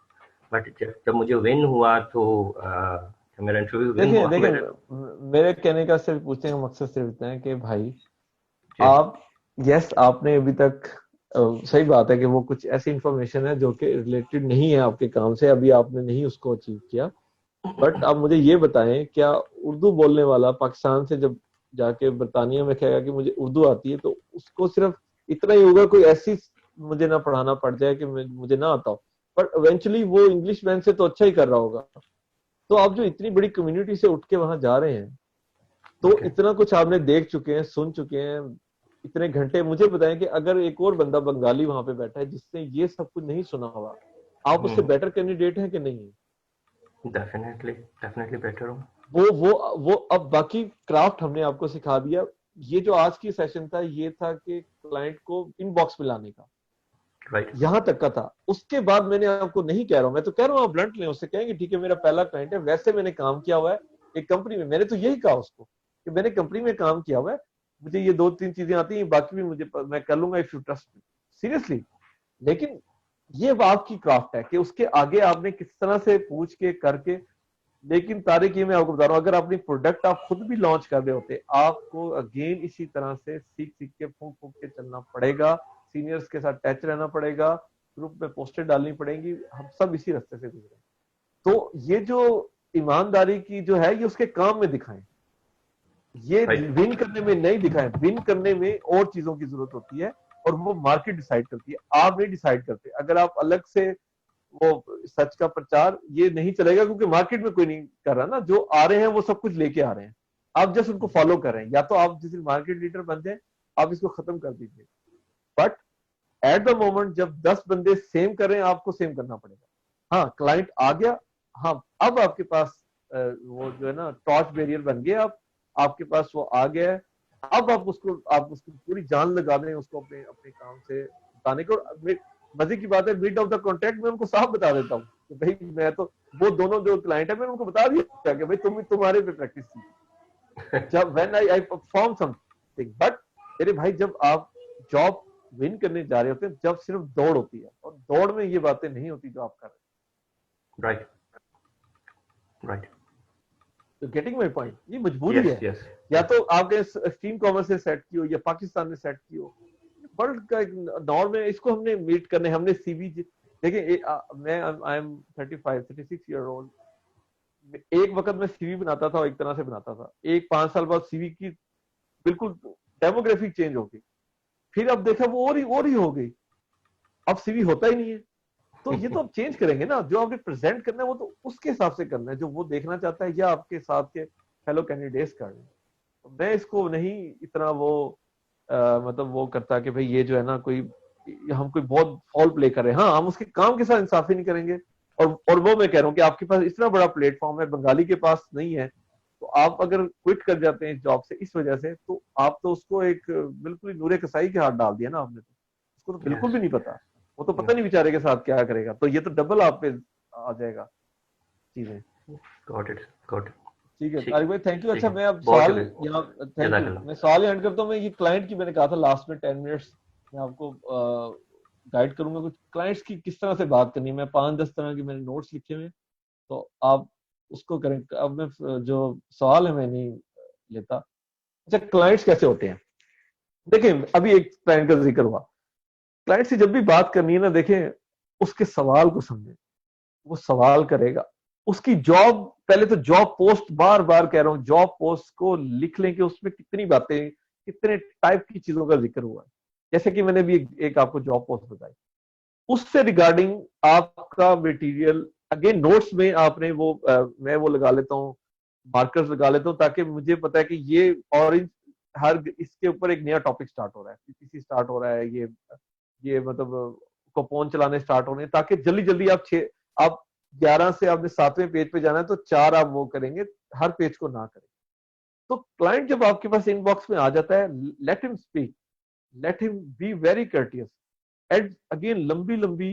बट जब मुझे विन हुआ तो जब मेरा इंटरव्यू विन देखिए हुआ देखिए, मेरे कहने का सिर्फ पूछने का मकसद सिर्फ इतना है कि भाई जी आप, यस आपने अभी तक सही बात है कि वो कुछ ऐसी इंफॉर्मेशन है जो कि रिलेटेड नहीं है आपके काम से, अभी आपने नहीं उसको अचीव किया। बट आप मुझे ये बताएं, क्या उर्दू बोलने वाला पाकिस्तान से जब जाके बरतानिया में कहेगा कि मुझे उर्दू आती है, तो उसको सिर्फ इतना ही होगा, कोई ऐसी मुझे ना पढ़ाना पड़ जाए कि मुझे ना आता हो, बट इवेंचुअली वो इंग्लिश मैन से तो अच्छा ही कर रहा होगा। तो आप जो इतनी बड़ी कम्युनिटी से उठ के वहां जा रहे हैं, तो Okay. इतना कुछ आपने देख चुके हैं, सुन चुके हैं, इतने घंटे, मुझे बताएं कि अगर एक और बंदा बंगाली वहां पे बैठा है जिसने ये सब कुछ नहीं सुना हुआ, आप उससे बेटर कैंडिडेट है कि नहीं? डेफिनेटली डेफिनेटली बेटर हूँ। वो अब बाकी क्राफ्ट हमने आपको सिखा दिया। ये जो आज की सेशन था, ये था कि क्लाइंट को इनबॉक्स में लाने का, राइट। यहां तक का था। उसके बाद मैंने आपको नहीं कह रहा हूं, मैं तो कह रहा हूं आप ब्लंट लें, उससे कहेंगे ठीक है मेरा पहला क्लाइंट है, वैसे मैंने काम किया हुआ है एक कंपनी में। मैंने तो यही कहा उसको कि मैंने कंपनी में काम किया हुआ है, मुझे ये 2-3 चीजें आती हैं, बाकी भी मैं कर लूंगा if you trust me, seriously. लेकिन ये आपकी क्राफ्ट है कि उसके आगे आपने किस तरह से पूछ के करके। लेकिन तारिक, ये मैं आपको बता रहा हूँ, अगर अपनी प्रोडक्ट आप खुद भी लॉन्च कर रहे होते, आपको अगेन इसी तरह से सीख सीख के फूंक फूंक के चलना पड़ेगा, सीनियर्स के साथ टच रहना पड़ेगा, ग्रुप में पोस्टर डालनी पड़ेंगी, हम सब इसी रास्ते से गुजरे। तो ये जो ईमानदारी की जो है, ये उसके काम में दिखाएं, ये विन करने में नहीं दिखाएं। विन करने में और चीजों की जरूरत होती है और वो मार्केट डिसाइड करती है, आप नहीं डिसाइड करते। अगर आप अलग से वो सच का प्रचार, ये नहीं चलेगा क्योंकि मार्केट में कोई नहीं कर रहा ना, जो आ रहे हैं वो सब कुछ लेके आ रहे हैं, आप जस्ट उनको फॉलो कर रहे हैं। या तो आप जिस दिन मार्केट लीडर बन जाए, आप इसको खत्म कर दीजिए। बट एट द मोमेंट जब 10 बंदे सेम कर रहे हैं, आपको सेम करना पड़ेगा। हाँ, क्लाइंट आ गया, हाँ अब आपके पास वो जो है ना टॉर्च बैरियर बन गया, आप आपके पास वो आ गया है। अब आप उसको पूरी जान लगा दें, उसको अपने अपने काम से बताने को। मजे की बात है, मिड ऑफ द कॉन्ट्रैक्ट में उनको साफ बता देता हूँ कि भाई मैं तो, वो दोनों जो क्लाइंट है मैंने उनको बता दिया कि भाई तुम्हारे पे प्रैक्टिस की जब when I perform something. But मेरे भाई, जब आप जॉब विन करने जा रहे होते हैं, जब सिर्फ दौड़ होती है, और दौड़ में ये बातें नहीं होती जो आप कर रहे हैं। Right right, getting my point, ये मजबूरी यस है। यस, या तो आपने एक्सट्रीम कॉमर्स से सेट की हो या पाकिस्तान ने सेट की हो, वर्ल्ड का एक नॉर्म है, इसको हमने मीट करने, हमने सीवी देखिए मैं आई एम 36 ईयर ओल्ड, एक वक्त में सीवी बनाता था और एक तरह से बनाता था, एक 5 साल बाद सीवी की बिल्कुल डेमोग्राफी चेंज हो गई, फिर अब देखा वो और ही हो गई, अब सीवी होता ही नहीं है। तो ये तो आप चेंज करेंगे ना, जो आपने प्रेजेंट करना है वो तो उसके हिसाब से करना है जो वो देखना चाहता है या आपके साथ के फेलो कैंडिडेट्स कर रहे हैं। मैं इसको नहीं इतना वो मतलब वो करता कि भाई ये जो है ना कोई हम कोई बहुत फॉल प्ले कर रहे हैं, हाँ हम उसके काम के साथ इंसाफी नहीं करेंगे। और वो मैं कह रहा हूँ कि आपके पास इतना बड़ा प्लेटफॉर्म है, बंगाली के पास नहीं है, तो आप अगर क्विट कर जाते हैं जॉब से इस वजह से, तो आप तो उसको एक बिल्कुल ही नूरे कसाई के हाथ डाल दिया ना आपने, तो उसको तो बिल्कुल भी नहीं पता, वो तो पता नहीं बेचारे के साथ क्या करेगा, तो ये तो डबल आप पे आ जाएगा चीजें। गॉट इट गॉट इट, ठीक है तारिक भाई, थैंक यू। अच्छा मैं अब बहुत सवाल शुक्रिया। यहाँ, थैंक यू, जज़ाकल्लाह। मैं सवाल एंड करता हूँ। मैं ये क्लाइंट की मैंने कहा था लास्ट में 10 मिनट्स मैं आपको गाइड करूंगा कुछ क्लाइंट्स की किस तरह से बात करनी है। मैं 5-10 तरह की मैंने नोट्स लिखे हुए हैं, तो आप उसको करें। अब मैं जो सवाल है मैं नहीं लेता। अच्छा क्लाइंट्स कैसे होते हैं, देखें अभी एक क्लाइंट का जिक्र हुआ, क्लाइंट से जब भी बात करनी है ना, देखें उसके सवाल को समझें, वो सवाल करेगा, उसकी जॉब, पहले तो जॉब पोस्ट, बार बार कह रहा हूं जॉब पोस्ट को लिख लें कि उसमें कितनी बातें, कितने टाइप की चीजों का जिक्र हुआ है। जैसे कि मैंने भी एक आपको जॉब पोस्ट बताई, उससे रिगार्डिंग आपका मटेरियल अगेन नोट्स में आपने वो मैं वो लगा लेता हूँ, मार्कर्स लगा लेता हूँ, ताकि मुझे पता है कि ये ऑरेंज हर इसके ऊपर एक नया टॉपिक स्टार्ट हो रहा है, पीपीसी स्टार्ट हो रहा है, ये मतलब कोपोन चलाने स्टार्ट हो रहे हैं, ताकि जल्दी जल्दी आप 11 से आपने 7वें पेज पे जाना है तो 4 आप वो करेंगे, हर पेज को ना करें। तो क्लाइंट जब आपके पास इनबॉक्स में आ जाता है, let him speak, let him be very courteous and again लंबी लंबी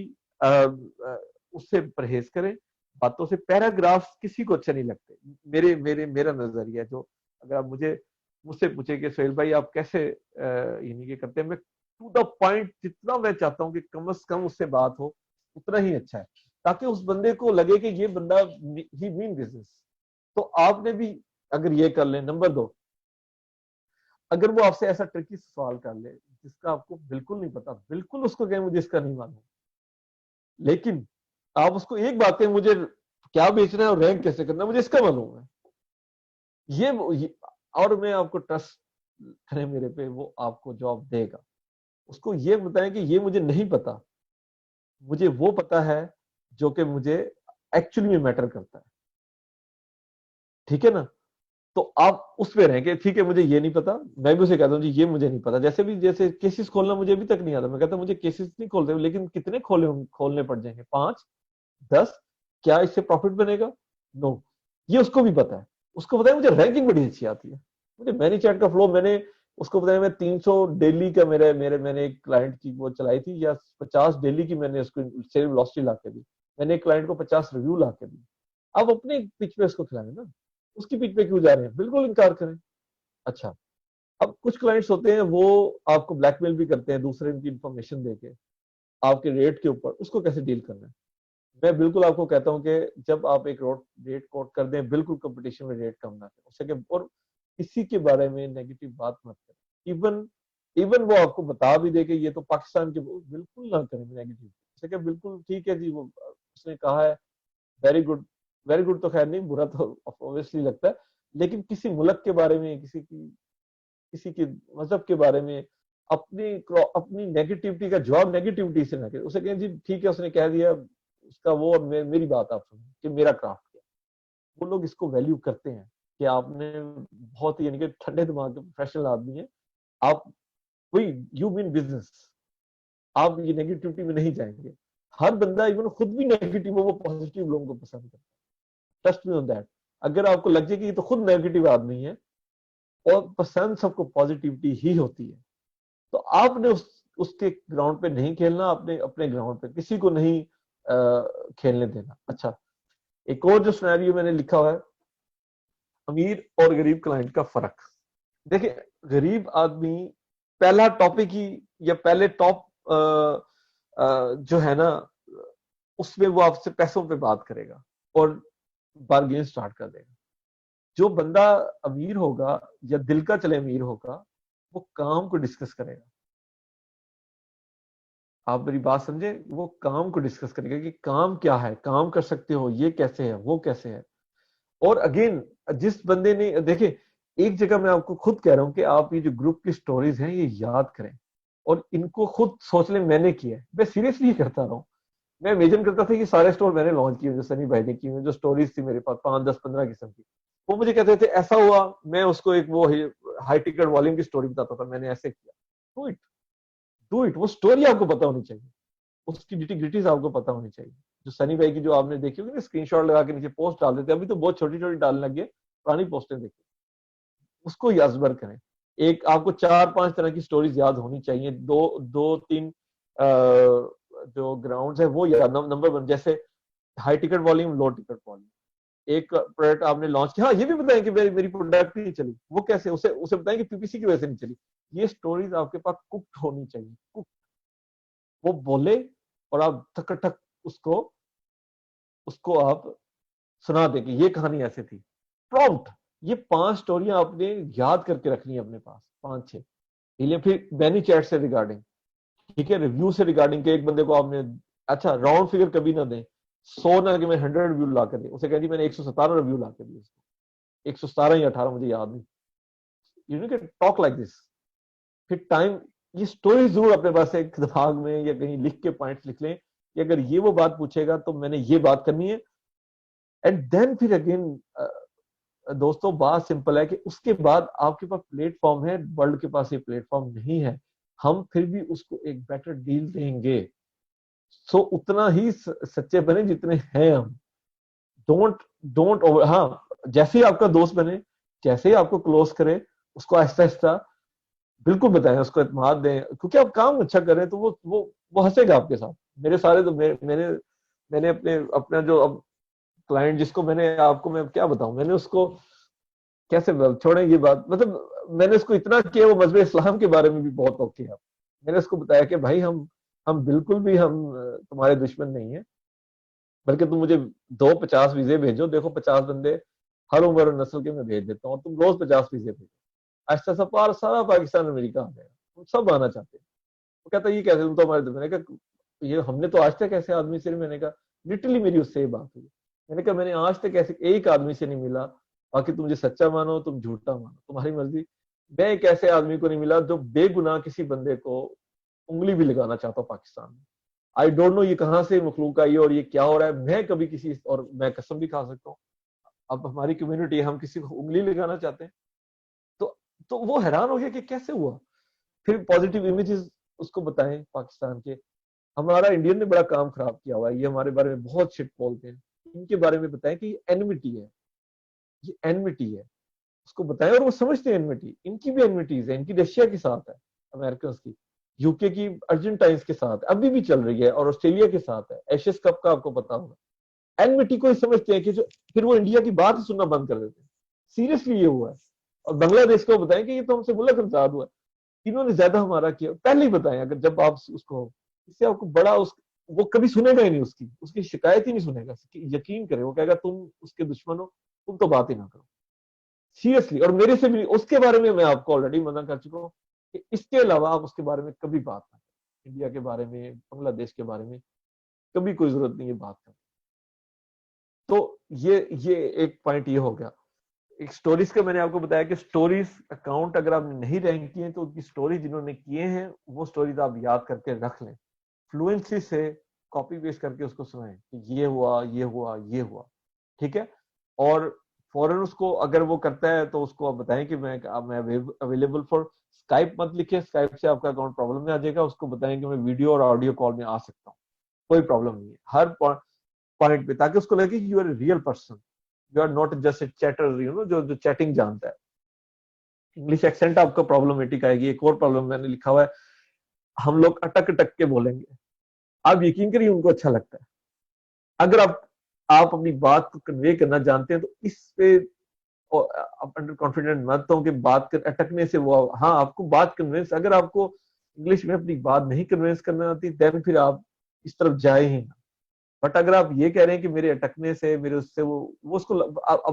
उससे परहेज करें बातों से। पैराग्राफ किसी को अच्छे नहीं लगते, मेरा नजरिया जो, अगर आप मुझसे पूछे कि सोहेल भाई आप कैसे यानी कि करते हैं, मैं टू द पॉइंट जितना मैं चाहता हूं कि कम से कम उससे बात हो उतना ही अच्छा है, ताकि उस बंदे को लगे कि ये बंदा ही मीन बिजनेस। तो आपने भी अगर ये कर लें। नंबर 2, अगर वो आपसे ऐसा ट्रिकी सवाल कर ले जिसका आपको बिल्कुल नहीं पता, बिल्कुल उसको कहें मुझे इसका नहीं मालूम, लेकिन आप उसको एक बात कहें मुझे क्या बेचना है और रैंक कैसे करना है मुझे इसका मालूम है, ये और मैं आपको ट्रस्ट करें मेरे पे, वो आपको जॉब देगा। उसको ये बताएं कि ये मुझे नहीं पता, मुझे वो पता है जो कि मुझे एक्चुअली में मैटर करता है, ठीक है ना। तो आप उस पे रहें कि ठीक है मुझे ये नहीं पता, मैं भी उसे कहता हूँ जी ये मुझे नहीं पता। जैसे केसेस खोलना मुझे अभी तक नहीं आता, मैं कहता मुझे केसेस नहीं खोलते, लेकिन कितने खोलने पड़ जाएंगे, 5, 10, क्या इससे प्रॉफिट बनेगा, नो, ये उसको भी पता है। उसको पता है मुझे रैंकिंग बड़ी अच्छी आती है, मुझे मैनीचैट का फ्लो, मैंने उसको बताया मैं 300 डेली का मैंने एक क्लाइंट की वो चलाई थी, या 50 डेली की मैंने उसको सेल वेलोसिटी ला के दी, मैंने एक क्लाइंट को 50 रिव्यू ला के दी। अब अपने पिच पे उसको खिलाएं ना, उसकी पिच पे क्यों जा रहे हैं, बिल्कुल इनकार करें। अच्छा, अब कुछ क्लाइंट्स होते हैं वो आपको ब्लैकमेल भी करते हैं दूसरे की इंफॉर्मेशन देके आपके रेट के ऊपर, उसको कैसे डील करना है। मैं बिल्कुल आपको कहता हूं कि जब आप एक रेट कोट कर दें, बिल्कुल कंपटीशन में रेट कम ना करें उससे, और किसी के बारे में नेगेटिव बात मत करें। इवन वो आपको बता भी दे कि ये तो पाकिस्तान के, बिल्कुल ना करें नेगेटिव, उससे बिल्कुल ठीक है जी वो उसने कहा है, वेरी गुड, वेरी गुड तो खैर नहीं, बुरा तो ऑब्वियसली लगता है, लेकिन किसी मुल्क के बारे में, किसी के मजहब के बारे में अपनी नेगेटिविटी का जवाब नेगेटिविटी से ना करें। उसे कहें जी ठीक है उसने कह दिया उसका वो, और मेरी बात आप सुनो कि मेरा क्राफ्ट क्या। वो लोग इसको वैल्यू करते हैं कि आपने बहुत यानी कि ठंडे दिमाग के प्रोफेशनल आदमी है आप, वही यू मीन बिजनेस, आप ये नेगेटिविटी में नहीं जाएंगे। हर बंदा इवन खुद भी नेगेटिव हो, वो पॉजिटिव लोगों को पसंद करता है, ट्रस्ट मी ऑन दैट। अगर आपको लग जाए कि ये तो खुद नेगेटिव आदमी है, और पसंद सबको पॉजिटिविटी ही होती है, तो आपने उसके ग्राउंड पे नहीं खेलना, आपने अपने ग्राउंड पे किसी को नहीं खेलने देना। अच्छा, एक और जो सिनेरियो मैंने लिखा हुआ है, अमीर और गरीब क्लाइंट का फर्क। देखिए गरीब आदमी पहला टॉपिक ही, या पहले टॉप जो है ना उसमें वो आपसे पैसों पे बात करेगा और बार्गेन स्टार्ट कर देगा। जो बंदा अमीर होगा या दिल का चले अमीर होगा, वो काम को डिस्कस करेगा। आप मेरी बात समझे, वो काम को डिस्कस करेगा कि काम क्या है, काम कर सकते हो, ये कैसे है, वो कैसे है। और अगेन जिस बंदे ने देखे, एक जगह मैं आपको खुद कह रहा हूं कि आप ये जो ग्रुप की स्टोरीज हैं ये याद करें और इनको खुद सोच लें मैंने किया है। मैं सीरियसली ही करता रहा हूं। मैं इमेजिन करता था कि सारे स्टोर मैंने लॉन्च किए जो सनी भाई ने किए, जो स्टोरीज थी मेरे पास 5, 10, 15 किस्म की। वो मुझे कहते थे ऐसा हुआ, मैं उसको एक वो हाई टिकट वॉल्यूम की स्टोरी बताता था, मैंने ऐसे किया। Do it, do it. वो स्टोरी आपको पता होनी चाहिए, उसकी डिटीग्रिटीज आपको पता होनी चाहिए। जो सनी भाई की जो आपने देखी होगी ना, स्क्रीनशॉट लगा के नीचे पोस्ट डाल देते, अभी तो बहुत छोटी छोटी डालने लगे, पुरानी पोस्टें देखिए, उसको याजबर करें। एक आपको 4-5 तरह की स्टोरीज याद होनी चाहिए, 2-3 जो ग्राउंड्स है वो याद। नंबर 1 जैसे हाई टिकट वॉल्यूम, लो टिकट वॉल्यूम। एक प्रोडक्ट आपने लॉन्च किया, हाँ ये भी बताएं कि मेरी प्रोडक्ट नहीं चली, वो कैसे, उसे बताएं कि पीपीसी की वजह से नहीं चली। ये स्टोरीज आपके पास कुक्ड होनी चाहिए, कुक। वो बोले और आप ठक उसको उसको आप सुना दें कि ये कहानी ऐसे थी। प्रॉम्प्ट, ये 5 स्टोरियां आपने याद करके रखनी है अपने पास, 5-6। फिर मैनी चैट से रिगार्डिंग, ठीक है, रिव्यू से रिगार्डिंग के एक बंदे को आपने, अच्छा राउंड फिगर कभी ना दें, 100 ना कि मैं 100 रिव्यू ला के दे, उसे कह दी मैंने 117 रिव्यू ला के दिए उसको, 117 या 18 मुझे याद नहीं। You know can talk like this. फिर टाइम, ये स्टोरी जरूर अपने पास एक दिमाग में या कहीं लिख के पॉइंट्स लिख लें कि अगर ये वो बात पूछेगा तो मैंने ये बात करनी है। एंड देन फिर अगेन दोस्तों बात सिंपल है कि उसके बाद आपके पास प्लेटफॉर्म है, वर्ल्ड के पास ये प्लेटफॉर्म नहीं है, हम फिर भी उसको एक बेटर डील देंगे। सो उतना ही सच्चे बने जितने हैं हम। डोंट ओवर, हाँ जैसे ही आपका दोस्त बने, जैसे ही आपको क्लोज करे, उसको आहिस्ता आहिस्ता बिल्कुल बताएं, उसको एतमाद दें, क्योंकि आप काम अच्छा कर रहे हैं तो वो हंसेगा आपके साथ। मेरे सारे तो मैंने अपना जो अब क्लाइंट जिसको मैंने आपको मैं क्या बताऊं, मैंने उसको कैसे छोड़ें ये बात, मतलब मैंने उसको इतना किया, वो मजहब इस्लाम के बारे में भी बहुत टॉक किया। मैंने उसको बताया कि भाई हम बिल्कुल भी हम तुम्हारे दुश्मन नहीं है, बल्कि तुम मुझे 250 वीजे भेजो, देखो 50 बंदे हर उम्र और नस्ल के मैं भेज देता हूँ, तुम रोज 50 वीजे भेजो, ऐसा सब सारा पाकिस्तान अमेरिका आ जाएगा, हम सब आना चाहते हैं। वो कहता है ये कैसे, तुम तो हमारे, मैंने कहा ये हमने तो आज तक ऐसे आदमी से नहीं, मैंने कहा लिटरली मेरी उससे ये बात हुई, मैंने कहा मैंने आज तक ऐसे एक आदमी से नहीं मिला, बाकी तुम मुझे सच्चा मानो तुम झूठा मानो तुम्हारी मर्जी, मैं एक ऐसे आदमी को नहीं मिला जो बेगुनाह किसी बंदे को उंगली भी लगाना चाहता हूँ पाकिस्तान में। आई डोंट नो ये कहाँ से मखलूक आई है और ये क्या हो रहा है, मैं कभी किसी, और मैं कसम भी खा सकता हूँ, अब हमारी कम्युनिटी हम किसी को उंगली लगाना चाहते हैं। तो वो हैरान हो गया कि कैसे हुआ। फिर पॉजिटिव इमेजेस उसको बताएं पाकिस्तान के। हमारा इंडियन ने बड़ा काम खराब किया हुआ है, ये हमारे बारे में बहुत शिट बोलते हैं, इनके बारे में बताएं कि ये एनमिटी है, ये एनमिटी है, उसको बताएं। और वो समझते हैं एनमिटी, इनकी भी एनमिटीज है, इनकी रशिया के साथ है, अमेरिकन की, यूके की अर्जेंटाइंस के साथ अभी भी चल रही है, और ऑस्ट्रेलिया के साथ है, एशियस कप का आपको पता होगा। एनमिटी को ही समझते हैं कि जो, फिर वो इंडिया की बात ही सुनना बंद कर देते हैं। सीरियसली ये हुआ है। और बांग्लादेश को बताएं कि ये तो हमसे मुल्क आजाद हुआ, इन्होंने ज्यादा हमारा किया, पहले ही बताएं। अगर जब आप उसको, इससे आपको बड़ा वो कभी सुनेगा ही नहीं, उसकी शिकायत ही नहीं सुनेगा, यकीन करें, वो कहेगा तुम उसके दुश्मन हो, तुम तो बात ही ना करो सीरियसली। और मेरे से भी उसके बारे में मैं आपको ऑलरेडी मना कर चुका हूँ कि इसके अलावा आप उसके बारे में कभी बात ना करें, इंडिया के बारे में, बांग्लादेश के बारे में कभी कोई जरूरत नहीं है बात करने। तो ये एक पॉइंट ये हो गया। एक स्टोरीज का मैंने आपको बताया कि स्टोरीज अकाउंट अगर आपने नहीं रैंक किए तो उनकी स्टोरी जिन्होंने किए हैं वो स्टोरीज आप याद करके रख लें, फ्लुएंसी से कॉपी पेस्ट करके उसको सुनाएं कि ये हुआ, ये हुआ, ये हुआ, ठीक है। और फौरन उसको अगर वो करता है तो उसको आप बताएं कि मैं अवेलेबल फॉर स्काइप, मत लिखिए, स्काइप से आपका अकाउंट प्रॉब्लम में आ जाएगा। उसको बताएं कि मैं वीडियो और ऑडियो कॉल में आ सकता हूँ, कोई प्रॉब्लम नहीं है हर पॉइंट पे, ताकि उसको लगे कि you are a real person, you are not just a chatter, you know, जो चैटिंग जानता है। इंग्लिश एक्सेंट आपका प्रॉब्लमेटिक आएगी। एक और प्रॉब्लम मैंने लिखा हुआ है, हम लोग अटक अटक के बोलेंगे, आप यकीन करिए उनको अच्छा लगता है। अगर आप अपनी बात को कन्वे करना जानते हैं तो इस पे आप अंडर कॉन्फिडेंट मत हो कि बात कर अटकने से वो, हाँ आपको बात कन्विंस, अगर आपको इंग्लिश में अपनी बात नहीं कन्विंस करना आती देन फिर आप इस तरफ जाए ही ना। बट अगर आप ये कह रहे हैं कि मेरे अटकने से, मेरे उससे वो उसको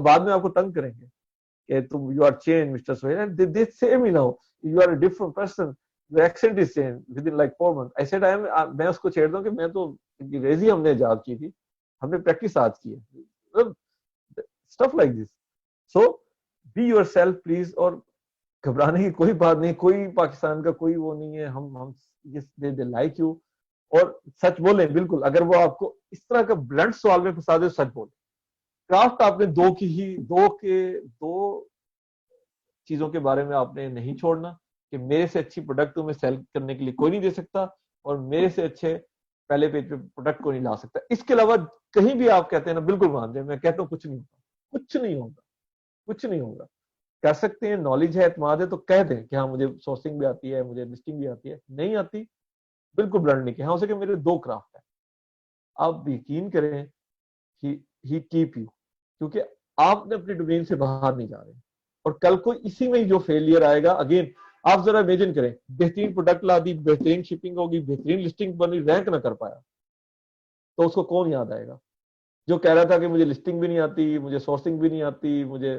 बाद में आपको तंग करेंगे कि तुम you are change mister Sohail, they say me now you are a different person, your accent is change within like 4 months। ऐसे टाइम मैं उसको छेड़ दूं कि मैं तो अंग्रेजी हमने याद की थी, हमने प्रैक्टिस आज की है, stuff like this. So be yourself please, और घबराने की कोई बात नहीं, कोई पाकिस्तान का कोई वो नहीं है, हम दे लाइक यू। और सच बोले बिल्कुल, अगर वो आपको इस तरह का ब्लंट सवाल में फंसा दे सच बोले। क्राफ्ट आपने दो चीजों के बारे में आपने नहीं छोड़ना कि मेरे से अच्छी प्रोडक्ट तुम्हें सेल करने के लिए कोई नहीं दे सकता, और मेरे से अच्छे पहले पेज पे प्रोडक्ट को नहीं ला सकता। इसके अलावा कहीं भी आप कहते हैं ना, बिल्कुल मान जाए, मैं कहता हूँ कुछ नहीं होगा, कुछ नहीं होगा, कुछ नहीं होगा। कर सकते हैं, नॉलेज है, एतमाद है, तो कह दें कि हाँ मुझे सोर्सिंग भी आती है, मुझे लिस्टिंग भी आती है। नहीं आती, बिल्कुल ब्लंट नहीं किया, हाँ हो सके मेरे 2 क्राफ्ट है। आप यकीन करें, ही कीप यू, क्योंकि आपने अपनी डोमेन से बाहर नहीं जा रहे। और कल को इसी में जो फेलियर आएगा, अगेन आप जरा इमेजिन करें, बेहतरीन प्रोडक्ट ला दी, बेहतरीन शिपिंग होगी, बेहतरीन लिस्टिंग बनी, रैंक ना कर पाया, तो उसको कौन याद आएगा? जो कह रहा था कि मुझे लिस्टिंग भी नहीं आती, मुझे सोर्सिंग भी नहीं आती, मुझे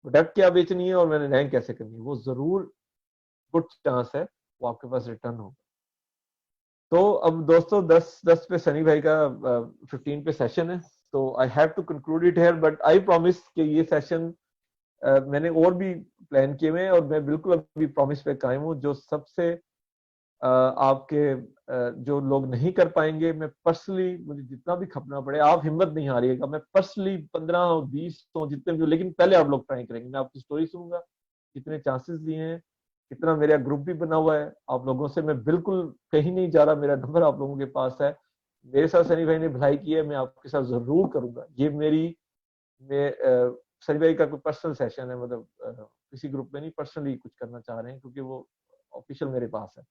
प्रोडक्ट क्या बेचनी है और मैंने रैंक कैसे करनी है, वो जरूर गुड चांस है वो आपके पास रिटर्न होगा। तो अब दोस्तों 10 पे सनी भाई का 15 पे सेशन है, तो I have to conclude it here, but I promise कि ये सेशन मैंने और भी प्लान किए हुए हैं, और मैं बिल्कुल अभी प्रॉमिस पे कायम हूँ। जो सबसे आपके जो लोग नहीं कर पाएंगे, मैं पर्सनली, मुझे जितना भी खपना पड़े, आप हिम्मत नहीं हारिएगा, मैं पर्सनली 15-20 तो जितने भी, लेकिन पहले आप लोग ट्राई करेंगे। मैं आपकी स्टोरी सुनूंगा, कितने चांसेस दिए हैं, कितना मेरा ग्रुप भी बना हुआ है आप लोगों से, मैं बिल्कुल कहीं नहीं जा रहा, मेरा नंबर आप लोगों के पास है। मेरे साथ सनी भाई ने भलाई की है, मैं आपके साथ जरूर करूंगा। ये सनी भाई का कोई पर्सनल सेशन है, मतलब किसी ग्रुप में नहीं, पर्सनली कुछ करना चाह रहे हैं, क्योंकि वो ऑफिशियल मेरे पास है।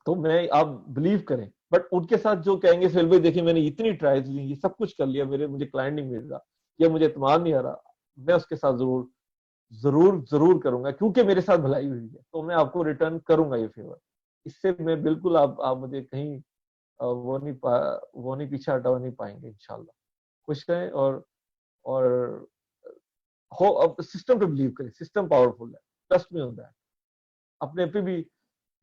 तो मैं, आप बिलीव करें, बट उनके साथ जो कहेंगे सोहेल भाई देखिए मैंने इतनी ट्राइज ली, ये सब कुछ कर लिया, मुझे क्लाइंट नहीं मिल रहा, या मुझे एतमाद नहीं आ रहा, मैं उसके साथ जरूर जरूर जरूर करूंगा, क्योंकि मेरे साथ भलाई हुई है, तो मैं आपको रिटर्न करूंगा ये फेवर। इससे मैं बिल्कुल, आप मुझे कहीं वो नहीं पीछे हटा नहीं पाएंगे इंशाल्लाह। खुश रहें, और हो, अब सिस्टम पे बिलीव करें, सिस्टम पावरफुल है, ट्रस्ट में होता है, अपने पे भी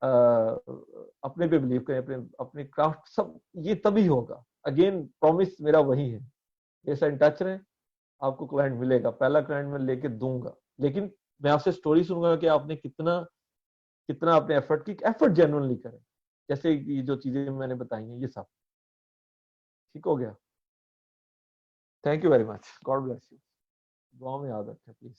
अपने पे बिलीव करें, अपने क्राफ्ट, सब ये तभी होगा। अगेन प्रॉमिस मेरा वही है, ऐसा इन टच रहें, आपको क्लाइंट मिलेगा, पहला क्लाइंट मैं लेके दूंगा। लेकिन मैं आपसे स्टोरी सुनूंगा कि आपने कितना कितना आपने एफर्ट की, एफर्ट जेन्युइनली करें, जैसे ये जो चीजें मैंने बताई हैं ये सब ठीक हो गया। Thank you very much, God bless you, दुआ में याद रखें प्लीज।